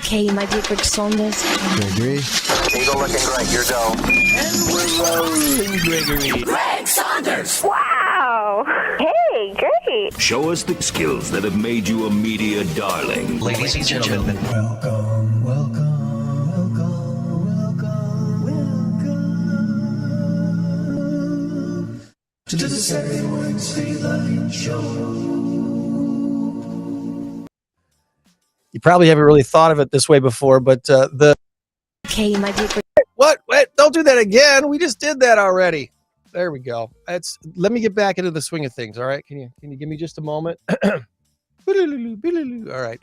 Okay, my dear Greg Saunders. Gregory. Eagle looking great. Your go. And we're rolling, Gregory. Greg Saunders. Wow. Hey, great. Show us the skills that have made you a media darling. Ladies and gentlemen. Welcome, welcome, welcome, welcome, welcome to the Saturday Morning Stateline Show. You probably haven't really thought of it this way before, but Okay, my dear Greg. What? Wait, don't do that again. We just did that already. There we go. Let me get back into the swing of things. All right. Can you give me just a moment? All right.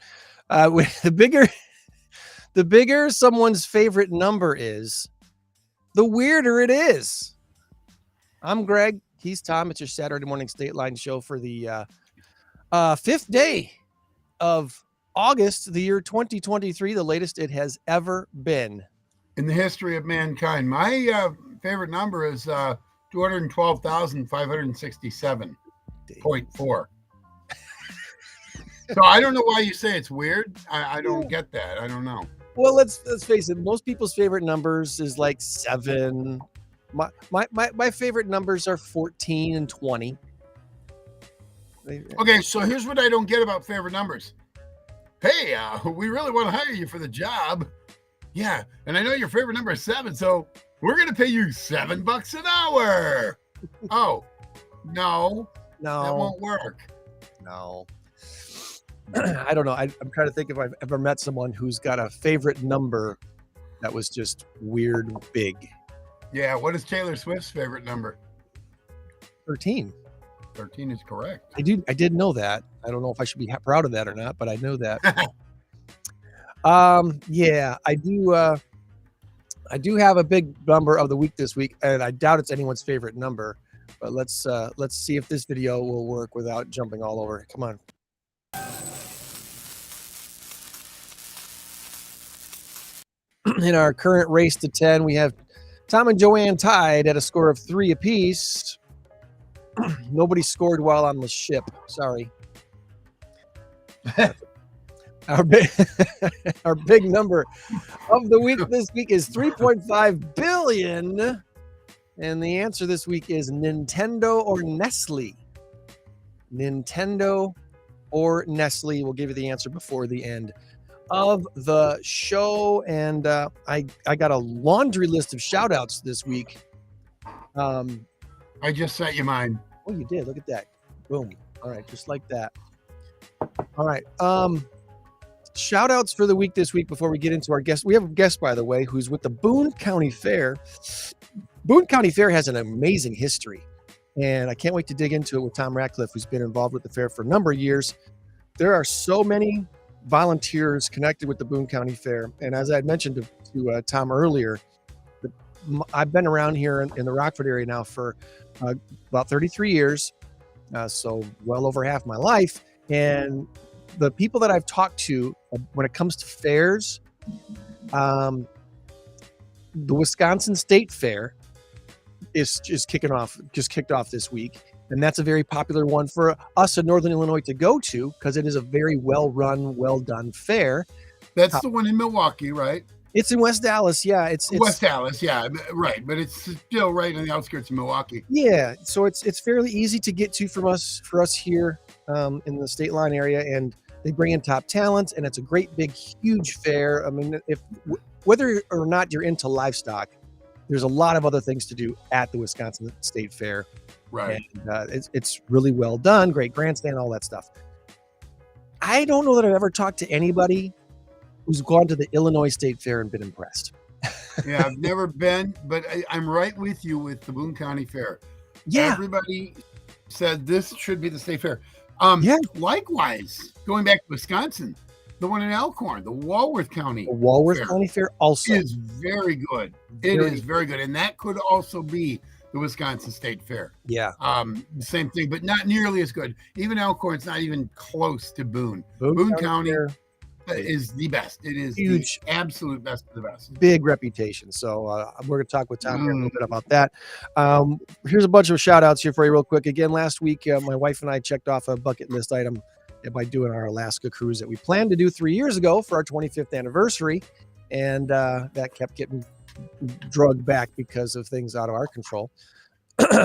The bigger someone's favorite number is, the weirder it is. I'm Greg. He's Tom. It's your Saturday Morning Stateline Show for the 5th day of August, the year 2023, the latest it has ever been. In the history of mankind. My favorite number is 212,567.4. So I don't know why you say it's weird. I don't get that. I don't know. Well, let's face it. Most people's favorite numbers is like 7. My favorite numbers are 14 and 20. Okay, so here's what I don't get about favorite numbers. Hey, we really want to hire you for the job. Yeah, and I know your favorite number is 7, so we're going to pay you $7 an hour. Oh, no, that won't work. No. I don't know. I'm trying to think if I've ever met someone who's got a favorite number that was just weird big. Yeah, what is Taylor Swift's favorite number? 13. 13 is correct. I did know that. I don't know if I should be proud of that or not, but I know that. Yeah, I do have a big number of the week this week, and I doubt it's anyone's favorite number, but let's see if this video will work without jumping all over it. Come on. In our current race to 10, we have Tom and Joann tied at a score of 3 apiece. Nobody scored while on the ship. Sorry. Our big number of the week this week is 3.5 billion. And the answer this week is Nintendo or Nestle. Nintendo or Nestle. We'll give you the answer before the end of the show. And I got a laundry list of shout outs this week. I just sent you mine. Oh, you did. Look at that. Boom. All right. Just like that. All right. Shout outs for the week this week before we get into our guest. We have a guest, by the way, who's with the Boone County Fair. Boone County Fair has an amazing history, and I can't wait to dig into it with Tom RATCLIFFE, who's been involved with the fair for a number of years. There are so many volunteers connected with the Boone County Fair. And as I had mentioned to Tom earlier, I've been around here in the Rockford area now for about 33 years, so well over half my life. And the people that I've talked to when it comes to fairs, the Wisconsin State Fair is just kicked off this week. And that's a very popular one for us in Northern Illinois to go to because it is a very well-run, well-done fair. That's the one in Milwaukee, right? It's in West Dallas, yeah. It's West Dallas, yeah, right. But it's still right on the outskirts of Milwaukee. Yeah, so it's fairly easy to get to for us here in the state line area, and they bring in top talent, and it's a great, big, huge fair. I mean, whether or not you're into livestock, there's a lot of other things to do at the Wisconsin State Fair. Right. And it's really well done, great grandstand, all that stuff. I don't know that I've ever talked to anybody who's gone to the Illinois State Fair and been impressed. Yeah, I've never been, but I'm right with you with the Boone County Fair. Yeah. Everybody said this should be the state fair. Yeah. Likewise, going back to Wisconsin, the one in Elkhorn, the Walworth County. The Walworth County Fair also is very good. It is very good. And that could also be the Wisconsin State Fair. Yeah. Same thing, but not nearly as good. Even Elkhorn's not even close to Boone. Boone County Fair is the best. It is huge, the absolute best of the best. Big reputation. So we're going to talk with Tom here a little bit about that. Here's a bunch of shout outs here for you real quick. Again, last week, my wife and I checked off a bucket list item by doing our Alaska cruise that we planned to do 3 years ago for our 25th anniversary. And that kept getting drugged back because of things out of our control.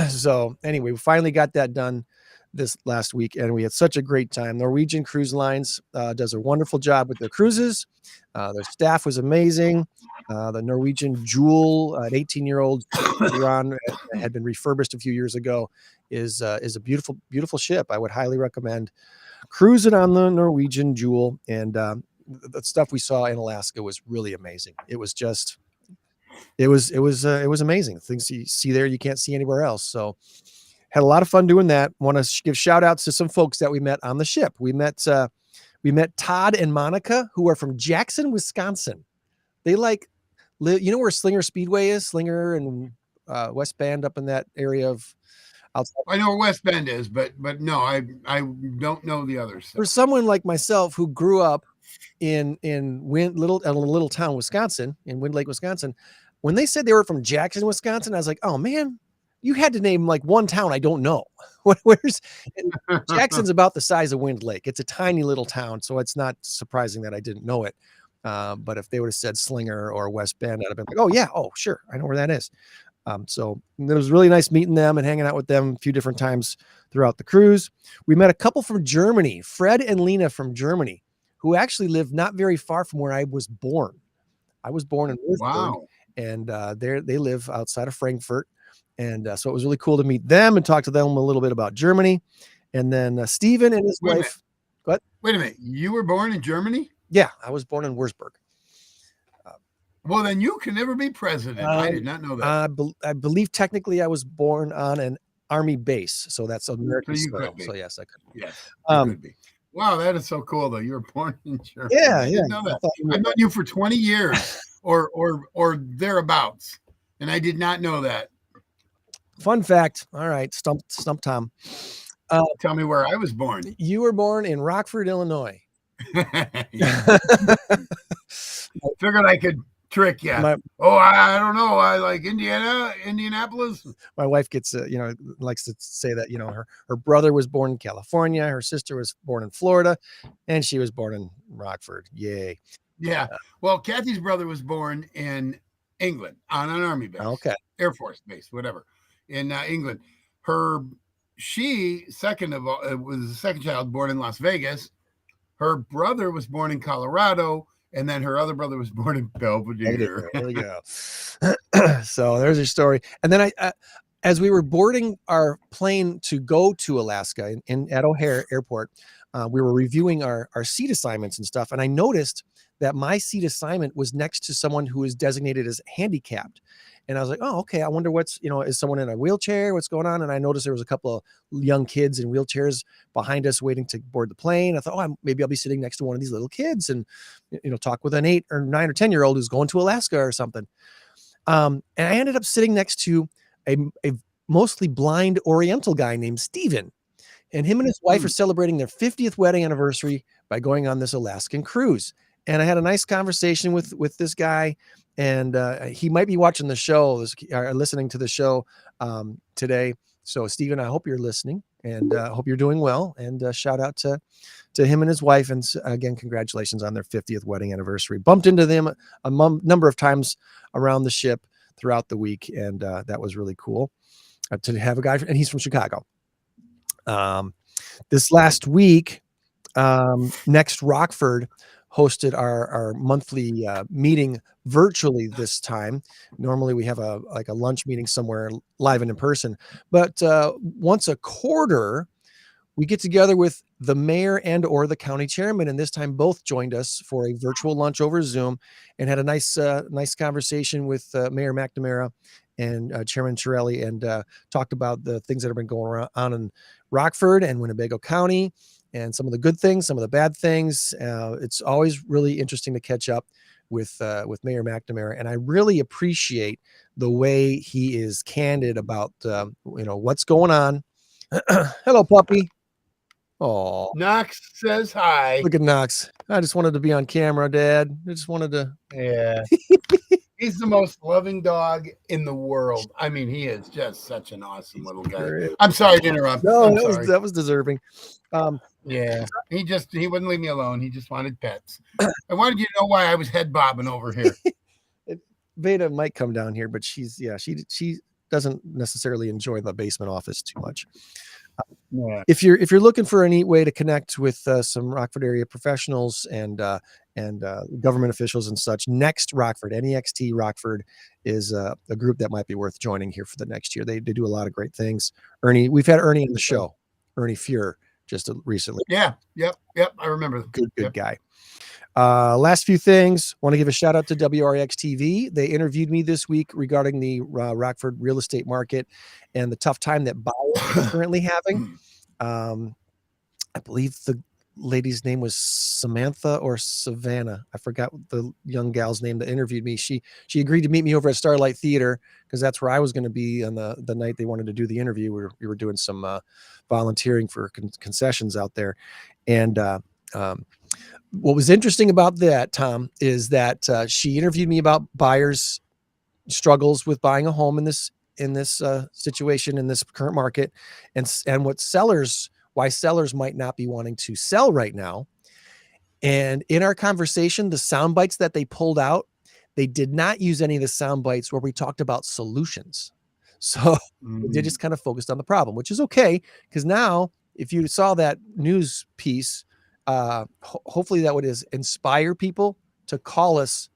So anyway, we finally got that done this last week, and we had such a great time. Norwegian Cruise Lines does a wonderful job with their cruises. Their staff was amazing. The Norwegian Jewel, an 18-year-old Joann, had been refurbished a few years ago, is a beautiful, beautiful ship. I would highly recommend cruising on the Norwegian Jewel. And the stuff we saw in Alaska was really amazing. It was just, it was amazing. Things you see there, you can't see anywhere else. So had a lot of fun doing that. Want to give shout outs to some folks that we met on the ship. We met Todd and Monica, who are from Jackson, Wisconsin. They you know where Slinger Speedway is, Slinger and West Bend, up in that area of outside. I know where West Bend is, but no, I don't know the others. For someone like myself who grew up in a little town, Wisconsin, in Wind Lake, Wisconsin, when they said they were from Jackson, Wisconsin, I was like, oh man, you had to name like one town I don't know. Jackson's about the size of Wind Lake. It's a tiny little town, so it's not surprising that I didn't know it. But if they would have said Slinger or West Bend, I'd have been like, oh yeah, oh sure, I know where that is. So it was really nice meeting them and hanging out with them a few different times throughout the cruise. We met a couple from Germany, Fred and Lena from Germany, who actually live not very far from where I was born. I was born in Würzburg, wow. And they live outside of Frankfurt. And so it was really cool to meet them and talk to them a little bit about Germany. And then Stephen and his wife. What? Wait a minute. You were born in Germany? Yeah, I was born in Würzburg. Well, then you can never be president. I did not know that. I believe technically I was born on an army base. So that's American soil. So yes, I could. Yes, could be. Wow, that is so cool, though. You were born in Germany. Yeah, I didn't know that. I've known you for 20 years or thereabouts, and I did not know that. Fun fact. All right, stump Tom. Tell me where I was born. You were born in Rockford, Illinois. Figured I could trick you. I don't know. I like Indianapolis. My wife gets, likes to say that, her brother was born in California. Her sister was born in Florida, and she was born in Rockford. Yay. Yeah. Well, Kathy's brother was born in England on an army base. Okay. Air Force base, whatever. In England. She was the second child born in Las Vegas. Her brother was born in Colorado, and then her other brother was born in Belvedere. There we go. So there's your story. And then as we were boarding our plane to go to Alaska at O'Hare Airport, we were reviewing our seat assignments and stuff. And I noticed that my seat assignment was next to someone who is designated as handicapped. And I was like, oh, okay. I wonder is someone in a wheelchair? What's going on? And I noticed there was a couple of young kids in wheelchairs behind us waiting to board the plane. I thought, maybe I'll be sitting next to one of these little kids and, talk with an 8 or 9 or 10-year-old who's going to Alaska or something. And I ended up sitting next to a mostly blind Oriental guy named Steven. And him and his wife are celebrating their 50th wedding anniversary by going on this Alaskan cruise. And I had a nice conversation with this guy. And he might be watching the show or listening to the show today. So, Stephen, I hope you're listening and hope you're doing well. And shout out to him and his wife. And again, congratulations on their 50th wedding anniversary. Bumped into them a number of times around the ship throughout the week. And that was really cool to have a guy. And he's from Chicago. This last week, Next Rockford hosted our monthly meeting virtually this time. Normally we have a lunch meeting somewhere live and in person, but once a quarter we get together with the mayor and or the county chairman, and this time both joined us for a virtual lunch over Zoom and had a nice conversation with Mayor McNamara and Chairman Chiarelli, and talked about the things that have been going on in Rockford and Winnebago County, and some of the good things, some of the bad things. It's always really interesting to catch up with Mayor McNamara, and I really appreciate the way he is candid about what's going on. Hello, puppy. Oh, Knox says hi. Look at Knox. I just wanted to be on camera, Dad. I just wanted to. Yeah. He's the most loving dog in the world. I mean, he is just such an awesome little guy. Great. I'm sorry to interrupt. No, I'm that sorry. was deserving. Yeah, he wouldn't leave me alone. He just wanted pets. I wanted you to know why I was head bobbing over here. Veda might come down here, but she doesn't necessarily enjoy the basement office too much. Yeah. If you're looking for a neat way to connect with some Rockford area professionals and government officials and such, Next Rockford, NEXT Rockford is a group that might be worth joining here for the next year. They do a lot of great things. We've had Ernie on the show, Ernie Fuhr, just recently. Yeah. Yep. I remember. Good guy. Last few things. Want to give a shout out to WRX TV. They interviewed me this week regarding the Rockford real estate market and the tough time that buyers are currently having. I believe the lady's name was Samantha or Savannah. I forgot the young gal's name that interviewed me. She agreed to meet me over at Starlight Theater because that's where I was going to be on the night they wanted to do the interview. We were doing some volunteering for concessions out there, and what was interesting about that, Tom, is that she interviewed me about buyers' struggles with buying a home in this situation, in this current market, and why sellers might not be wanting to sell right now. And in our conversation, the sound bites that they pulled out, they did not use any of the sound bites where we talked about solutions. So they just kind of focused on the problem, which is okay, because now if you saw that news piece, hopefully that would inspire people to call us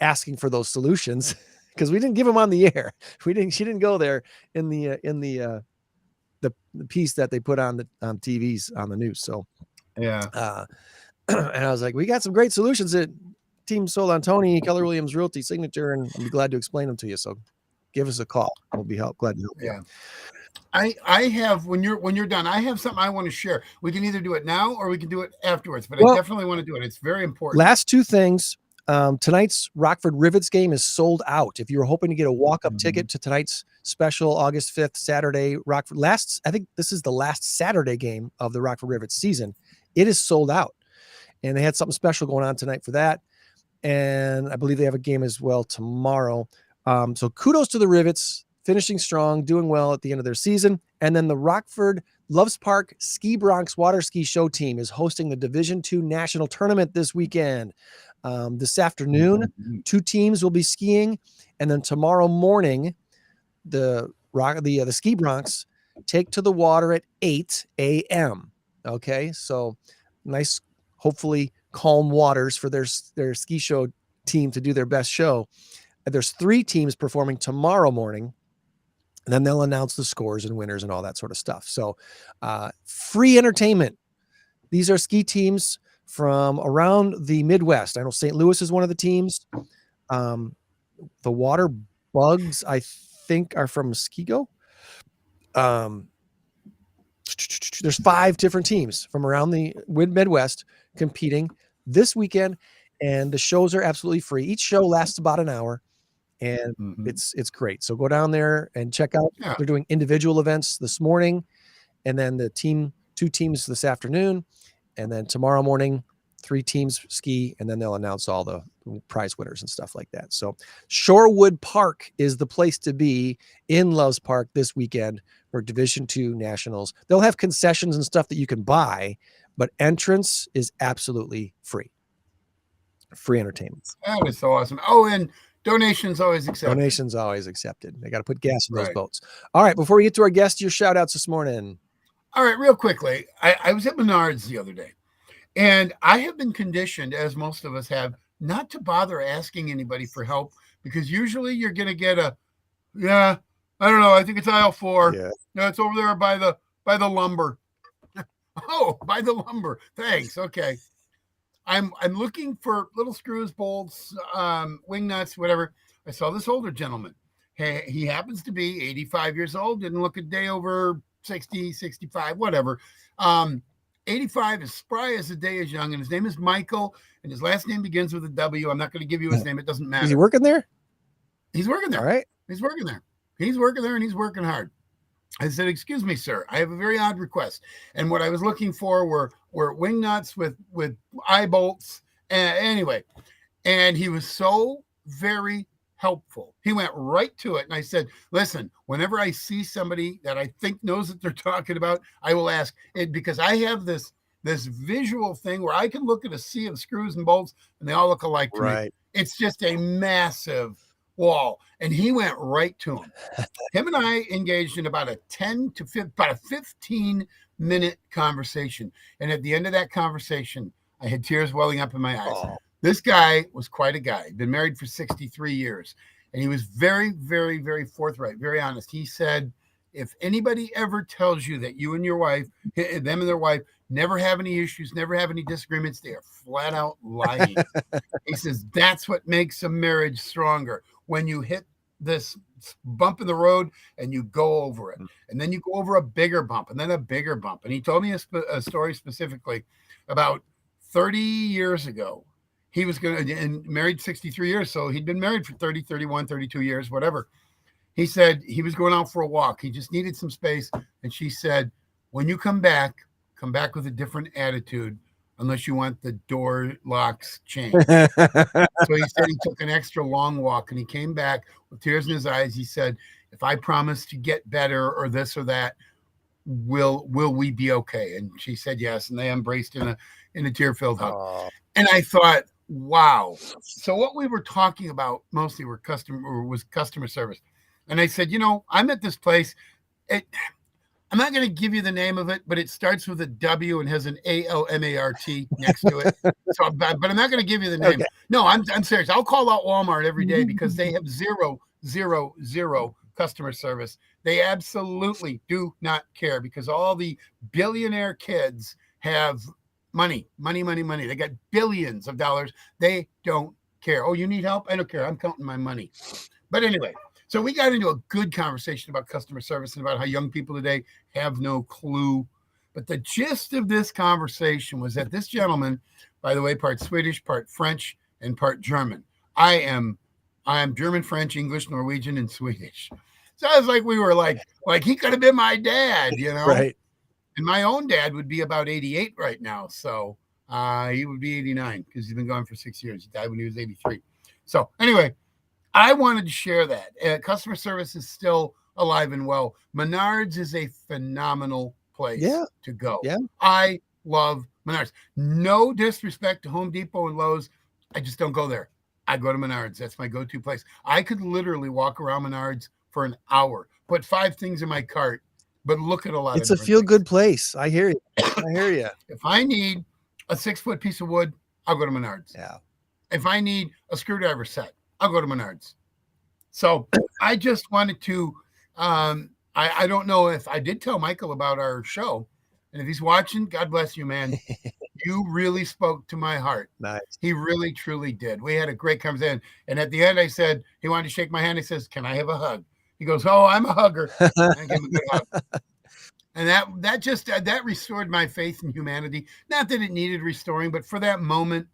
asking for those solutions, because we didn't give them on the air. She didn't go there in the piece that they put on the TVs on the news. So Yeah. And I was like, we got some great solutions at Team Sol Antoni, Keller Williams Realty Signature, and I'll be glad to explain them to you. So give us a call. We'll be glad to help you. Yeah. I have, when you're done, I have something I want to share. We can either do it now or we can do it afterwards, but I definitely want to do it. It's very important. Last two things. Tonight's Rockford Rivets game is sold out. If you were hoping to get a walk-up ticket to tonight's special August 5th Saturday Rockford, I think this is the last Saturday game of the Rockford Rivets season. It is sold out. And they had something special going on tonight for that. And I believe they have a game as well tomorrow. So kudos to the Rivets, finishing strong, doing well at the end of their season. And then the Rockford Loves Park Ski Bronx Water Ski Show team is hosting the Division II National Tournament this weekend. This afternoon, two teams will be skiing. And then tomorrow morning, the Ski Bronx take to the water at 8 a.m. Okay, so nice, hopefully calm waters for their ski show team to do their best show. And there's 3 teams performing tomorrow morning, and then they'll announce the scores and winners and all that sort of stuff. So free entertainment. These are ski teams from around the Midwest. I know St. Louis is one of the teams. The Water Bugs, I think, are from Muskego. There's 5 different teams from around the Midwest competing this weekend, and the shows are absolutely free. Each show lasts about an hour, and it's great. So go down there and check out. Yeah. They're doing individual events this morning, and then 2 teams this afternoon, and then tomorrow morning 3 teams ski, and then they'll announce all the prize winners and stuff like that. So Shorewood Park is the place to be in Loves Park this weekend for Division II Nationals. They'll have concessions and stuff that you can buy, but entrance is absolutely free. Free entertainment. That is so awesome. Oh, and donations always accepted. Donations always accepted. They got to put gas in those boats. All right, before we get to our guest, your shout outs this morning. All right, real quickly. I was at Menards the other day, and I have been conditioned, as most of us have, not to bother asking anybody for help, because usually you're going to get I don't know, I think it's aisle 4. Yeah. No, it's over there by the lumber. Oh, by the lumber. Thanks. Okay. I'm looking for little screws, bolts, wing nuts, whatever. I saw this older gentleman. He happens to be 85 years old, didn't look a day over 60, 65, whatever. 85, as spry as the day is young, and his name is Michael, and his last name begins with a W. I'm not going to give you his name. It doesn't matter. Is he working there? He's working there. All right. He's working there. He's working there, and he's working hard. I said, excuse me, sir, I have a very odd request. And what I was looking for were wing nuts with eye bolts. Anyway, and he was so very helpful. He went right to it. And I said, listen, whenever I see somebody that I think knows what they're talking about, I will ask it, because I have this visual thing where I can look at a sea of screws and bolts and they all look alike to me. It's just a massive wall. And he went right to him. Him and I engaged in about a 15-minute conversation. And at the end of that conversation, I had tears welling up in my eyes. Oh. This guy was quite a guy. Been married for 63 years. And he was very, very, very forthright, very honest. He said, if anybody ever tells you that you and your wife, them and their wife, never have any issues, never have any disagreements, they are flat out lying. He says, that's what makes a marriage stronger. When you hit this bump in the road and you go over it, and then you go over a bigger bump and then a bigger bump. And he told me a story specifically about 30 years ago. He was going to, and married 63 years. So he'd been married for 30, 31, 32 years, whatever. He said he was going out for a walk. He just needed some space. And she said, when you come back with a different attitude, unless you want the door locks changed. So he said he took an extra long walk and he came back with tears in his eyes. He said, if I promise to get better or this or that, will we be okay? And she said yes. And they embraced in a tear-filled hug. And I thought, wow. So what we were talking about mostly was customer service. And I said, I'm at this place. I'm not going to give you the name of it, but it starts with a W and has an ALMART next to it. So, but I'm not going to give you the name. Okay. No, I'm serious. I'll call out Walmart every day because they have zero customer service. They absolutely do not care because all the billionaire kids have money. They got billions of dollars. They don't care. Oh, you need help? I don't care. I'm counting my money. But anyway, so we got into a good conversation about customer service and about how young people today have no clue. But the gist of this conversation was that this gentleman, by the way, part Swedish, part French, and part German. I am German, French, English, Norwegian, and Swedish. So I was like, we were like he could have been my dad, Right. And my own dad would be about 88 right now. So he would be 89 because he's been gone for 6 years. He died when he was 83. So anyway, I wanted to share that. Customer service is still alive and well. Menards is a phenomenal place to go. Yeah. I love Menards. No disrespect to Home Depot and Lowe's. I just don't go there. I go to Menards. That's my go-to place. I could literally walk around Menards for an hour, put 5 things in my cart, but look at a lot. It's a feel-good place. I hear you. If I need a 6-foot piece of wood, I'll go to Menards. Yeah. If I need a screwdriver set, I'll go to Menards. So I just wanted to, I don't know if I did tell Michael about our show. And if he's watching, God bless you, man. You really spoke to my heart. Nice. He really, truly did. We had a great conversation. And at the end, I said, he wanted to shake my hand. He says, can I have a hug? He goes, oh, I'm a hugger. And I give him a good hug. And that restored my faith in humanity. Not that it needed restoring, but for that moment,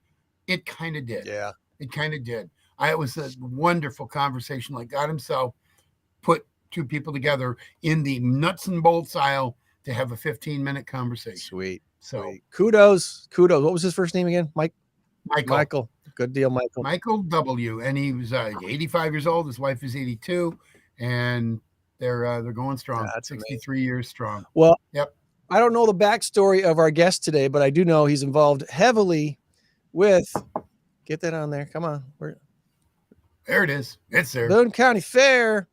it kind of did. Yeah. It kind of did. It was a wonderful conversation. Like God himself put 2 people together in the nuts and bolts aisle to have a 15-minute conversation. Sweet. So Sweet. Kudos. What was his first name again? Michael. Good deal, Michael. Michael W. And he was 85 years old. His wife is 82. And they're going strong. That's 63 amazing. Years strong. Well, yep. I don't know the backstory of our guest today, but I do know he's involved heavily with. Get that on there. Come on. There it is. It's there. Boone County Fair.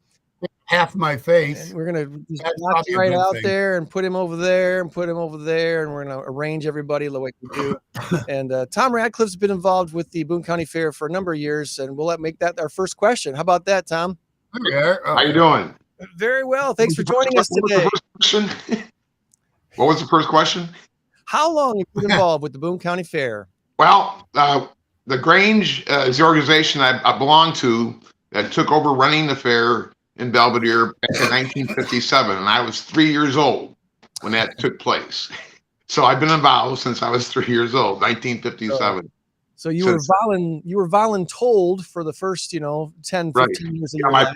Half my face. And we're gonna just knock right out there and put him over there and put him over there, and we're gonna arrange everybody the way we do. And Tom Radcliffe's been involved with the Boone County Fair for a number of years, and we'll make that our first question. How about that, Tom? How you doing? Very well. Thanks for joining us today. What was the first question? How long have you been involved with the Boone County Fair? Well, the Grange is the organization I belong to that took over running the fair in Belvedere back in 1957, and I was 3 years old when that took place. So I've been involved since I was 3 years old, 1957. So you were voluntold for the first, 10, 15 years of your life.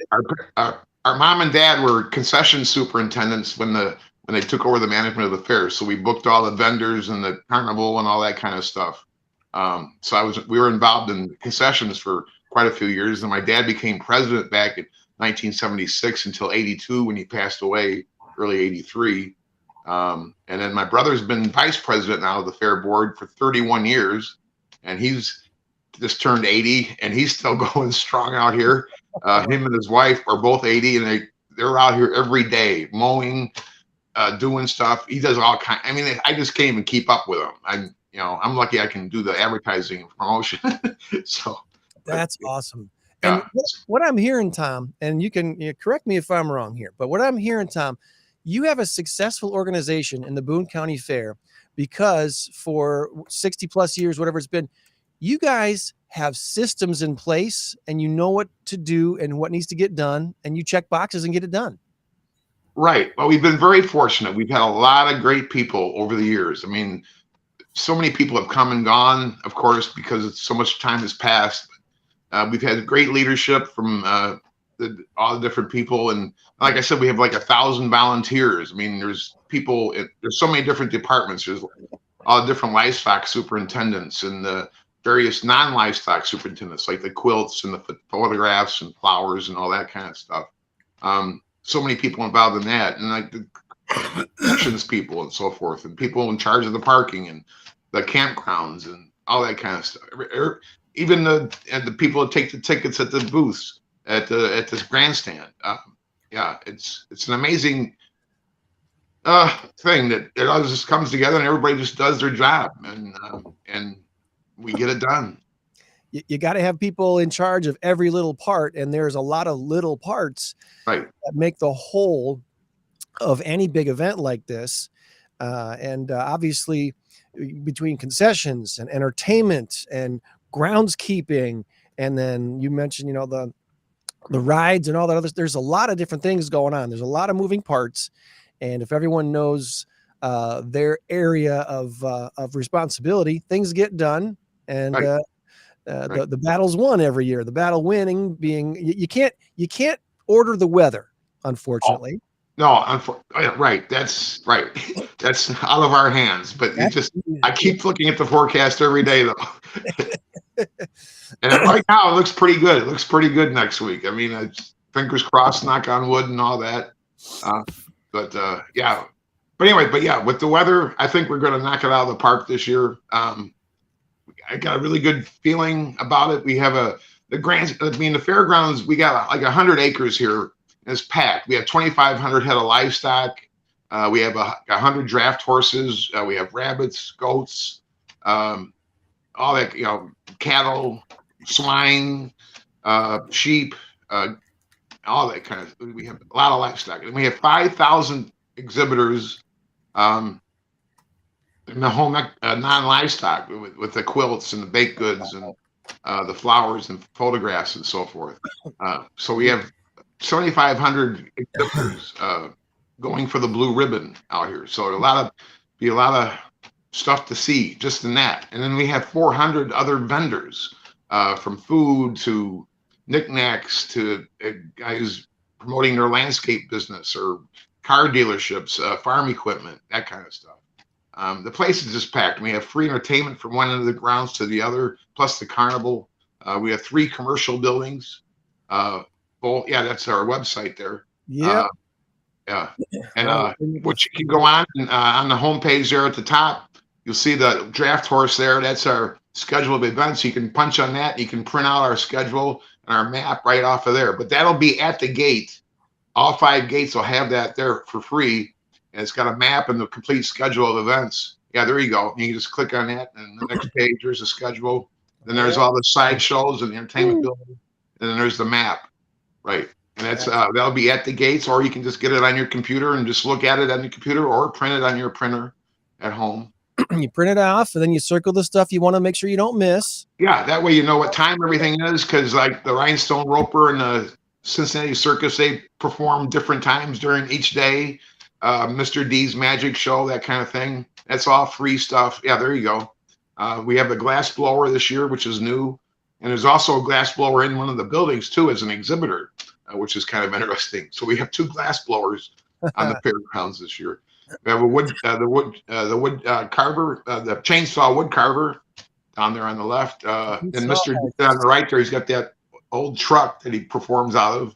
Our mom and dad were concession superintendents when they took over the management of the fair. So we booked all the vendors and the carnival and all that kind of stuff. So we were involved in concessions for quite a few years. And my dad became president back in 1976 until 82 when he passed away, early 83. And then my brother's been vice president now of the fair board for 31 years. And he's just turned 80 and he's still going strong out here. Him and his wife are both 80 and they're out here every day mowing, doing stuff. He does all kinds. I mean, I just can't even keep up with him. I'm lucky I can do the advertising and promotion. So that's awesome. Yeah. And what I'm hearing, Tom, and you can correct me if I'm wrong here, but what I'm hearing, Tom, you have a successful organization in the Boone County Fair because for 60 plus years, whatever it's been, you guys have systems in place and you know what to do and what needs to get done, and you check boxes and get it done. Right. Well, we've been very fortunate. We've had a lot of great people over the years. I mean, so many people have come and gone, of course, because so much time has passed. We've had great leadership from all the different people. And like I said, we have like 1,000 volunteers. I mean, there's so many different departments. There's all the different livestock superintendents and the various non-livestock superintendents, like the quilts and the photographs and flowers and all that kind of stuff. So many people involved in that, and like the collections people and so forth, and people in charge of the parking and the campgrounds and all that kind of stuff. Even the people that take the tickets at the booths at this grandstand. Yeah, it's an amazing thing that it all just comes together and everybody just does their job and we get it done. You got to have people in charge of every little part, and there's a lot of little parts that make the whole of any big event like this. Obviously, between concessions and entertainment and groundskeeping, and then you mentioned, the rides and all that other. There's a lot of different things going on. There's a lot of moving parts, and if everyone knows their area of responsibility, things get done, and the battle's won every year. The battle winning being you can't order the weather, unfortunately. Right. That's right. That's out of our hands. But I keep looking at the forecast every day, though. And right now it looks pretty good. It looks pretty good next week. I mean, fingers crossed, knock on wood, and all that. Yeah. But anyway, with the weather, I think we're going to knock it out of the park this year. I got a really good feeling about it. We have the fairgrounds. We got like 100 acres here. It's packed. We have 2,500 head of livestock. We have 100 draft horses. We have rabbits, goats, all that, cattle, swine, sheep, all that kind of. We have a lot of livestock, and we have 5,000 exhibitors in the home non-livestock with the quilts and the baked goods and the flowers and photographs and so forth. So we have 7,500 exhibitors going for the blue ribbon out here. So a lot of stuff to see just in that. And then we have 400 other vendors, from food to knickknacks to guys promoting their landscape business or car dealerships, farm equipment, that kind of stuff. The place is just packed. We have free entertainment from one end of the grounds to the other, plus the carnival. We have 3 commercial buildings. That's our website there. Yeah. And which you can go on the homepage there at the top. You'll see the draft horse there. That's our schedule of events. You can punch on that. You can print out our schedule and our map right off of there. But that'll be at the gate. All 5 gates will have that there for free. And it's got a map and the complete schedule of events. Yeah, there you go. You can just click on that, and the next page, there's a schedule. Then there's all the side shows and the entertainment building. And then there's the map. Right. And that's that'll be at the gates, or you can just get it on your computer and just look at it on your computer, or print it on your printer at home. You print it off, and then you circle the stuff you want to make sure you don't miss. Yeah, that way you know what time everything is, because like the Rhinestone Roper and the Cincinnati Circus, they perform different times during each day. Mr. D's Magic Show, that kind of thing. That's all free stuff. Yeah, there you go. We have the glass blower this year, which is new. And there's also a glass blower in one of the buildings, too, as an exhibitor, which is kind of interesting. So we have 2 glass blowers on the fairgrounds this year. We have the wood carver, the chainsaw wood carver down there on the left. And Mr. D on the right there, he's got that old truck that he performs out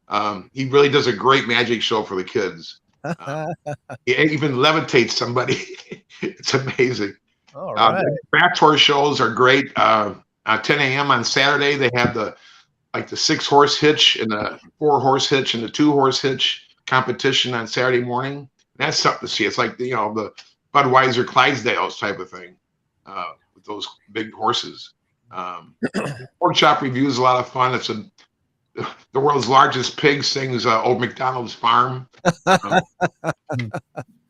of. He really does a great magic show for the kids. He even levitates somebody. It's amazing. All right. The craft horse shows are great. At 10 a.m. on Saturday, they have the 6-horse hitch and the 4-horse hitch and the 2-horse hitch competition on Saturday morning. That's something to see. It's like the Budweiser Clydesdales type of thing with those big horses. Pork chop review is a lot of fun. It's the world's largest pig sings Old MacDonald's Farm. And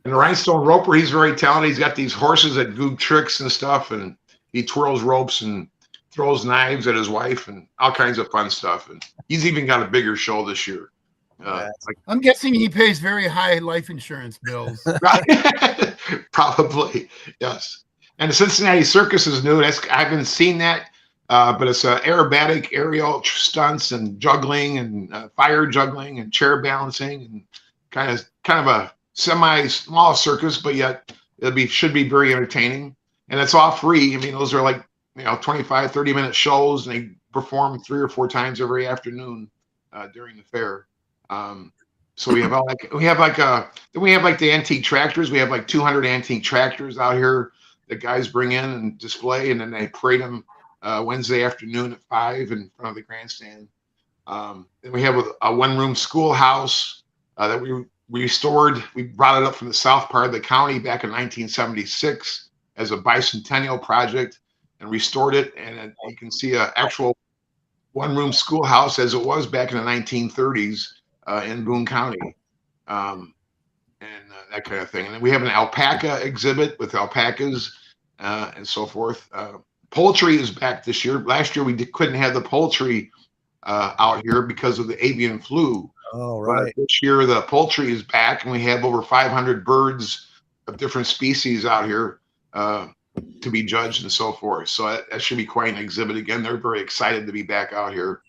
the Rhinestone Roper, he's very talented. He's got these horses that do tricks and stuff, and he twirls ropes and throws knives at his wife and all kinds of fun stuff. And he's even got a bigger show this year. I'm guessing he pays very high life insurance bills. Probably, yes. And the Cincinnati Circus is new. I haven't seen that, but it's aerobatic aerial stunts and juggling and fire juggling and chair balancing and kind of a semi-small circus, but yet should be very entertaining. And it's all free. I mean, those are 25, 30-minute shows, and they perform 3 or 4 times every afternoon during the fair. So we have the antique tractors. We have 200 antique tractors out here that guys bring in and display, and then they parade them Wednesday afternoon at 5 in front of the grandstand. And we have a one-room schoolhouse that we restored. We brought it up from the south part of the county back in 1976 as a bicentennial project and restored it. And you can see an actual one-room schoolhouse as it was back in the 1930s in Boone County. And that kind of thing. And then we have an alpaca exhibit with alpacas and so forth. Poultry is back this year. Last year we couldn't have the poultry out here because of the avian flu. Oh, right. But this year the poultry is back, and we have over 500 birds of different species out here to be judged and so forth. So that should be quite an exhibit again. They're very excited to be back out here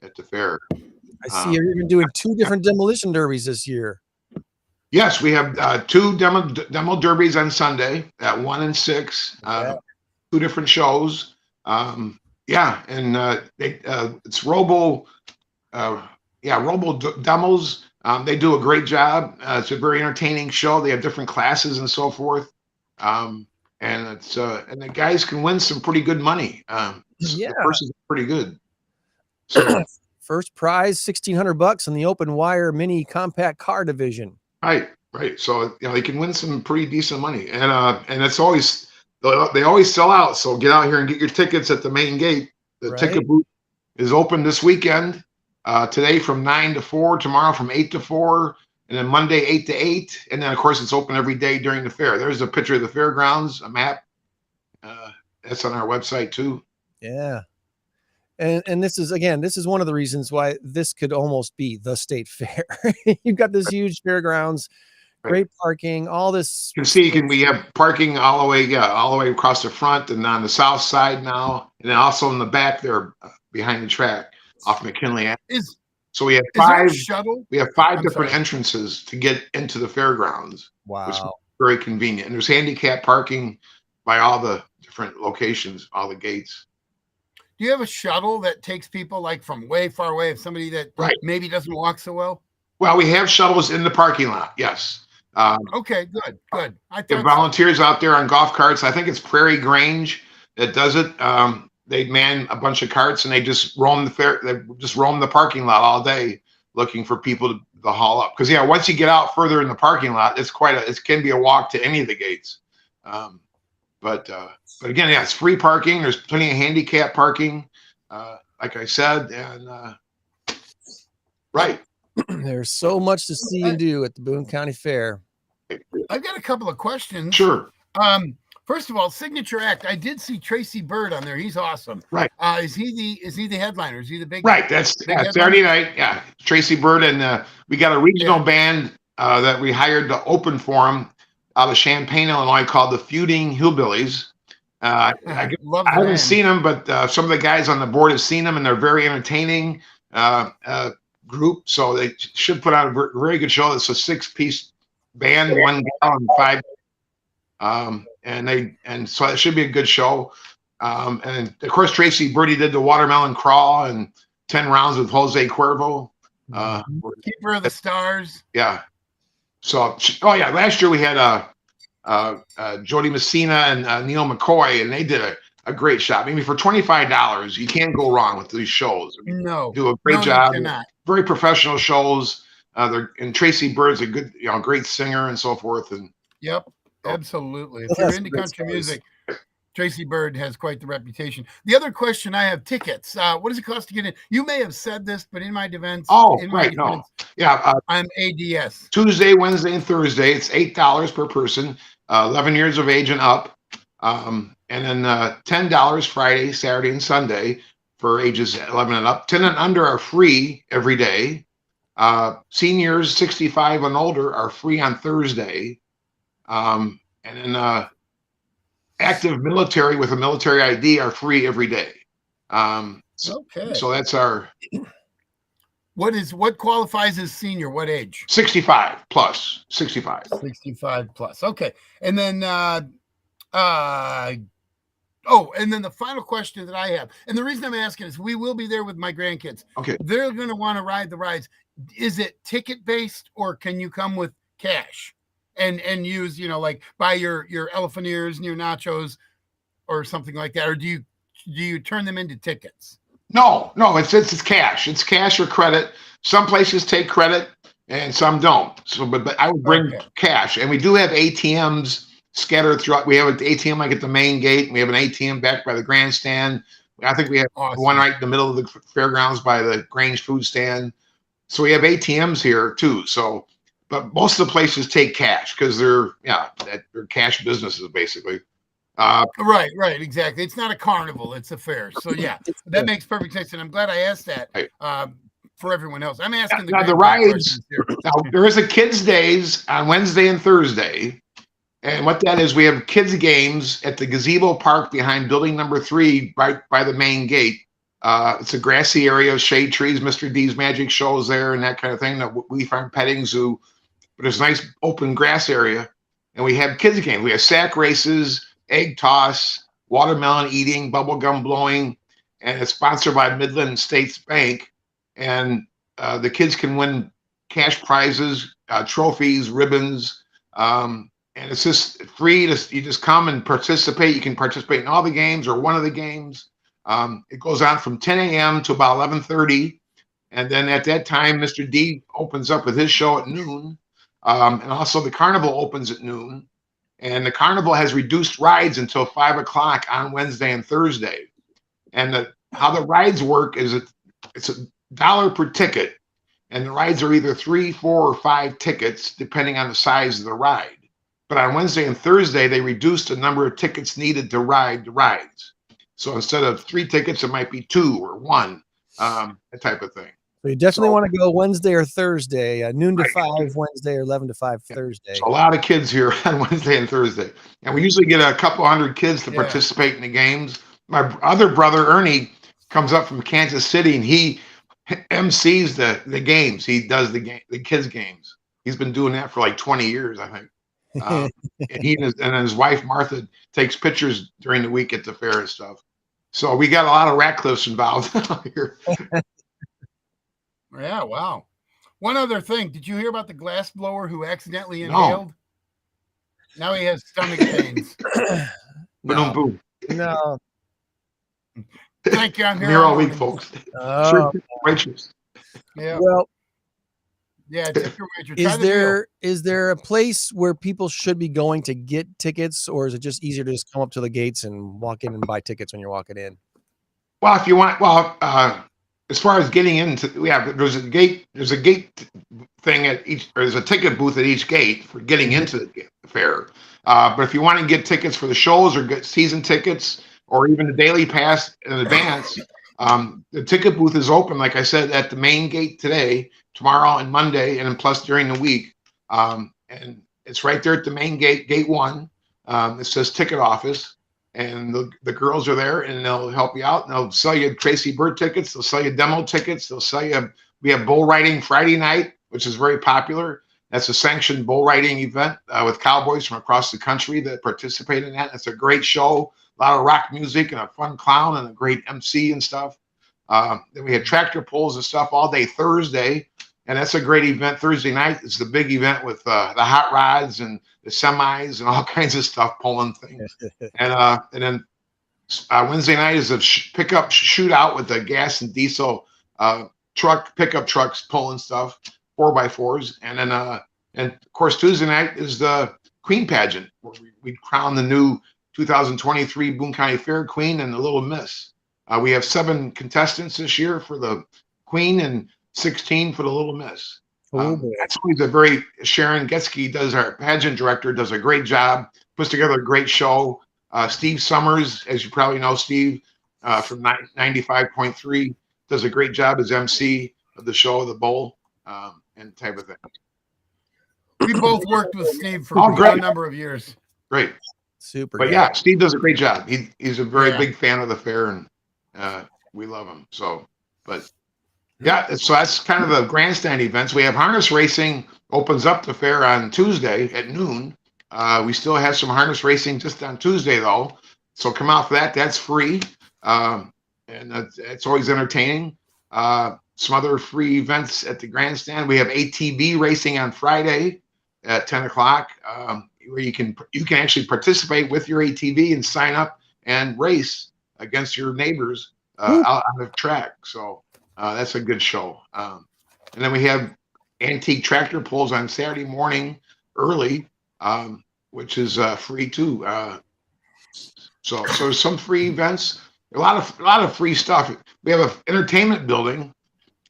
at the fair. I see you're even doing 2 different demolition derbies this year. Yes, we have 2 demo derbies on Sunday at 1 and 6. 2 different shows. And it's Robo demos. They do a great job. It's a very entertaining show. They have different classes and so forth. And the guys can win some pretty good money. The purses are pretty good. So first prize $1,600 in the open wire mini compact car division. Right. So they can win some pretty decent money, and it's always they always sell out. So get out here and get your tickets at the main gate. The ticket booth is open this weekend. Today from 9 to 4, tomorrow from 8 to 4, and then Monday 8 to 8, and then of course it's open every day during the fair. There's a picture of the fairgrounds, a map. That's on our website too. Yeah. And this is one of the reasons why this could almost be the state fair. You've got this huge fairgrounds, great parking, all this. You can see, we have parking all the way across the front and on the south side now, and then also in the back there behind the track off McKinley. So we have 5 shuttle. We have 5 different entrances to get into the fairgrounds. Wow, which is very convenient. And there's handicap parking by all the different locations, all the gates. Do you have a shuttle that takes people from way far away? If somebody that maybe doesn't walk so well? Well, we have shuttles in the parking lot. Yes. Okay, good. There are volunteers out there on golf carts. I think it's Prairie Grange that does it. They man a bunch of carts and they just roam the fair. They just roam the parking lot all day looking for people to haul up. Because once you get out further in the parking lot, it can be a walk to any of the gates. But again, it's free parking. There's plenty of handicap parking, like I said, and there's so much to see and do at the Boone County Fair. I've got a couple of questions. Sure. First of all, Signature Act. I did see Tracy Bird on there. He's awesome. Right. Is he the headliner? Is he the big? Right. That's Saturday night. Yeah. Tracy Bird, and we got a regional band that we hired to open for him out of Champaign, Illinois, called the Feuding Hillbillies. I haven't seen them, but some of the guys on the board have seen them, and they're very entertaining group. So they should put on a very good show. It's a 6-piece band, 1 gal and 5. And so it should be a good show. And of course, Tracy Birdie did the watermelon crawl, and 10 rounds with Jose Cuervo. Keeper of the Stars. Yeah. So, last year we had Jody Messina and Neil McCoy, and they did a great job. I mean, for $25, you can't go wrong with these shows. I mean, No. do a great job. You cannot. Very professional shows. And Tracy Bird's a good, great singer and so forth. And Yep, absolutely. If you're into country music, Tracy Bird has quite the reputation. The other question I have, tickets. What does it cost to get in? You may have said this, but in my defense, no. Yeah. I'm ADS. Tuesday, Wednesday, and Thursday. It's $8 per person, 11 years of age and up. And then $10 Friday, Saturday, and Sunday for ages 11 and up. 10 and under are free every day. Seniors 65 and older are free on Thursday. And then active military with a military ID are free every day. So that's our. What qualifies as senior? What age? 65 plus. 65. 65 plus. Okay. And then and then the final question that I have, and the reason I'm asking is we will be there with my grandkids. Okay. They're going to want to ride the rides. Is it ticket based, or can you come with cash and use, like buy your elephant ears and your nachos or something like that? Or do you turn them into tickets? No, it's cash. It's cash or credit. Some places take credit and some don't. So, but I would bring cash, and we do have ATMs scattered throughout. We have an ATM like at the main gate. We have an ATM back by the grandstand. I think we have one right in the middle of the fairgrounds by the Grange food stand. So we have ATMs here too. So, but most of the places take cash because they're cash businesses basically. Right, exactly. It's not a carnival; it's a fair. So yeah, that makes perfect sense, and I'm glad I asked that for everyone else. I'm asking the rides. Now, there is a kids' days on Wednesday and Thursday, and what that is, we have kids' games at the gazebo park behind building number 3, right by the main gate. It's a grassy area, shade trees. Mr. D's Magic Show is there and that kind of thing. We Farm Petting Zoo, but it's a nice open grass area, and we have kids' games. We have sack races, egg toss, watermelon eating, bubble gum blowing, and it's sponsored by Midland States Bank. And the kids can win cash prizes, trophies, ribbons, and it's just free. You just come and participate. You can participate in all the games or one of the games. It goes on from 10 a.m. to about 11:30, and then at that time, Mr. D opens up with his show at noon, and also the carnival opens at noon. And the carnival has reduced rides until 5 o'clock on Wednesday and Thursday. And how the rides work is it's $1 per ticket, and the rides are either 3, 4, or 5 tickets depending on the size of the ride. But on Wednesday and Thursday, they reduced the number of tickets needed to ride the rides. So instead of 3 tickets, it might be 2 or 1, that type of thing. So you definitely want to go Wednesday or Thursday, noon to 5 Wednesday or 11 to 5 Thursday. So a lot of kids here on Wednesday and Thursday. And we usually get a couple hundred kids to participate in the games. My other brother, Ernie, comes up from Kansas City, and he MCs the games. He does the kids' games. He's been doing that for like 20 years, I think. And his wife, Martha, takes pictures during the week at the fair and stuff. So we got a lot of RATCLIFFEs involved here. Yeah, wow. One other thing. Did you hear about the glass blower who accidentally inhaled? No. Now he has stomach pains. No. No. Thank you. I'm here all week, folks. Yeah. Well, yeah. Is there a place where people should be going to get tickets, or is it just easier to just come up to the gates and walk in and buy tickets when you're walking in? Well, if you want, as far as getting into, there's a gate thing at each. There's a ticket booth at each gate for getting into the fair. But if you want to get tickets for the shows or get season tickets or even the daily pass in advance, the ticket booth is open, like I said, at the main gate today, tomorrow, and Monday, and then plus during the week. And it's right there at the main gate, gate 1. It says ticket office. And the girls are there, and they'll help you out, and they'll sell you Tracy Bird tickets. They'll sell you demo tickets. They'll sell you. We have bull riding Friday night, which is very popular. That's a sanctioned bull riding event with cowboys from across the country that participate in that. It's a great show. A lot of rock music and a fun clown and a great MC and stuff. Then we had tractor pulls and stuff all day Thursday, and that's a great event. Thursday night is the big event with the hot rods and the semis and all kinds of stuff pulling things. And then Wednesday night is a pickup shootout with the gas and diesel pickup trucks pulling stuff, 4x4s, and then and of course Tuesday night is the Queen pageant where we crown the new 2023 Boone County Fair Queen and the Little Miss. We have 7 contestants this year for the Queen and 16 for the Little Miss. That's always Sharon Getsky does, our pageant director, does a great job, puts together a great show. Steve Summers, as you probably know, Steve from 95.3, does a great job as MC of the show, the bowl, and type of thing. We both worked with Steve for a number of years. Great. Super. But yeah, Steve does a great job. He's a very big fan of the fair, and we love him. So, but yeah, so that's kind of the grandstand events. We have harness racing opens up the fair on Tuesday at noon. We still have some harness racing just on Tuesday though, so come out for that. That's free, and it's always entertaining. Some other free events at the grandstand. We have ATV racing on Friday at 10 o'clock, where you can actually participate with your ATV and sign up and race against your neighbors out on the track. So that's a good show. And then we have antique tractor pulls on Saturday morning early, which is free too. So some free events, a lot of free stuff. We have an entertainment building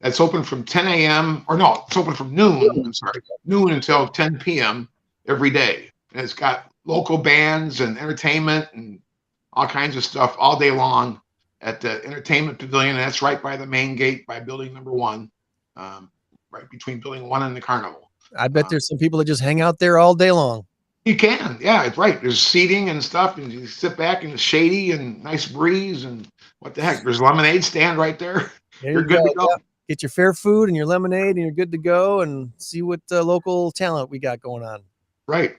that's open from 10 a.m. or no, it's open from noon. I'm sorry, noon until 10 p.m. every day, and it's got local bands and entertainment and all kinds of stuff all day long at the entertainment pavilion. And that's right by the main gate by building number 1, right between building 1 and the carnival. I bet there's some people that just hang out there all day long. You can, yeah, it's right. There's seating and stuff, and you sit back and it's shady and nice breeze and what the heck. There's a lemonade stand right there. You're good to go. Yeah. Get your fair food and your lemonade, and you're good to go. And see what local talent we got going on. Right.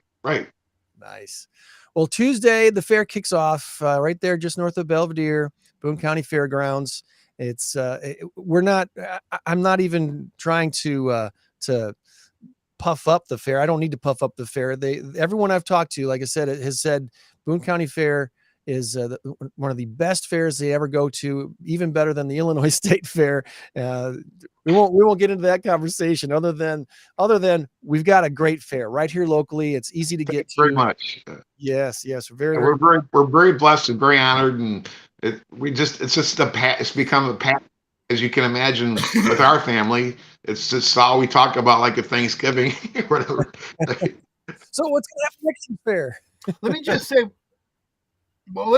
Nice. Well, Tuesday the fair kicks off right there, just north of Belvedere, Boone County Fairgrounds. It's I'm not even trying to puff up the fair. I don't need to puff up the fair. Everyone I've talked to, like I said, has said Boone County Fair is one of the best fairs they ever go to, even better than the Illinois State Fair. We won't get into that conversation other than we've got a great fair right here locally. It's easy to get to. Very much. Yes. We're very blessed and very honored, and it's become a path, as you can imagine, with our family. It's just all we talk about, like at Thanksgiving, whatever. So what's going to happen next year fair? Let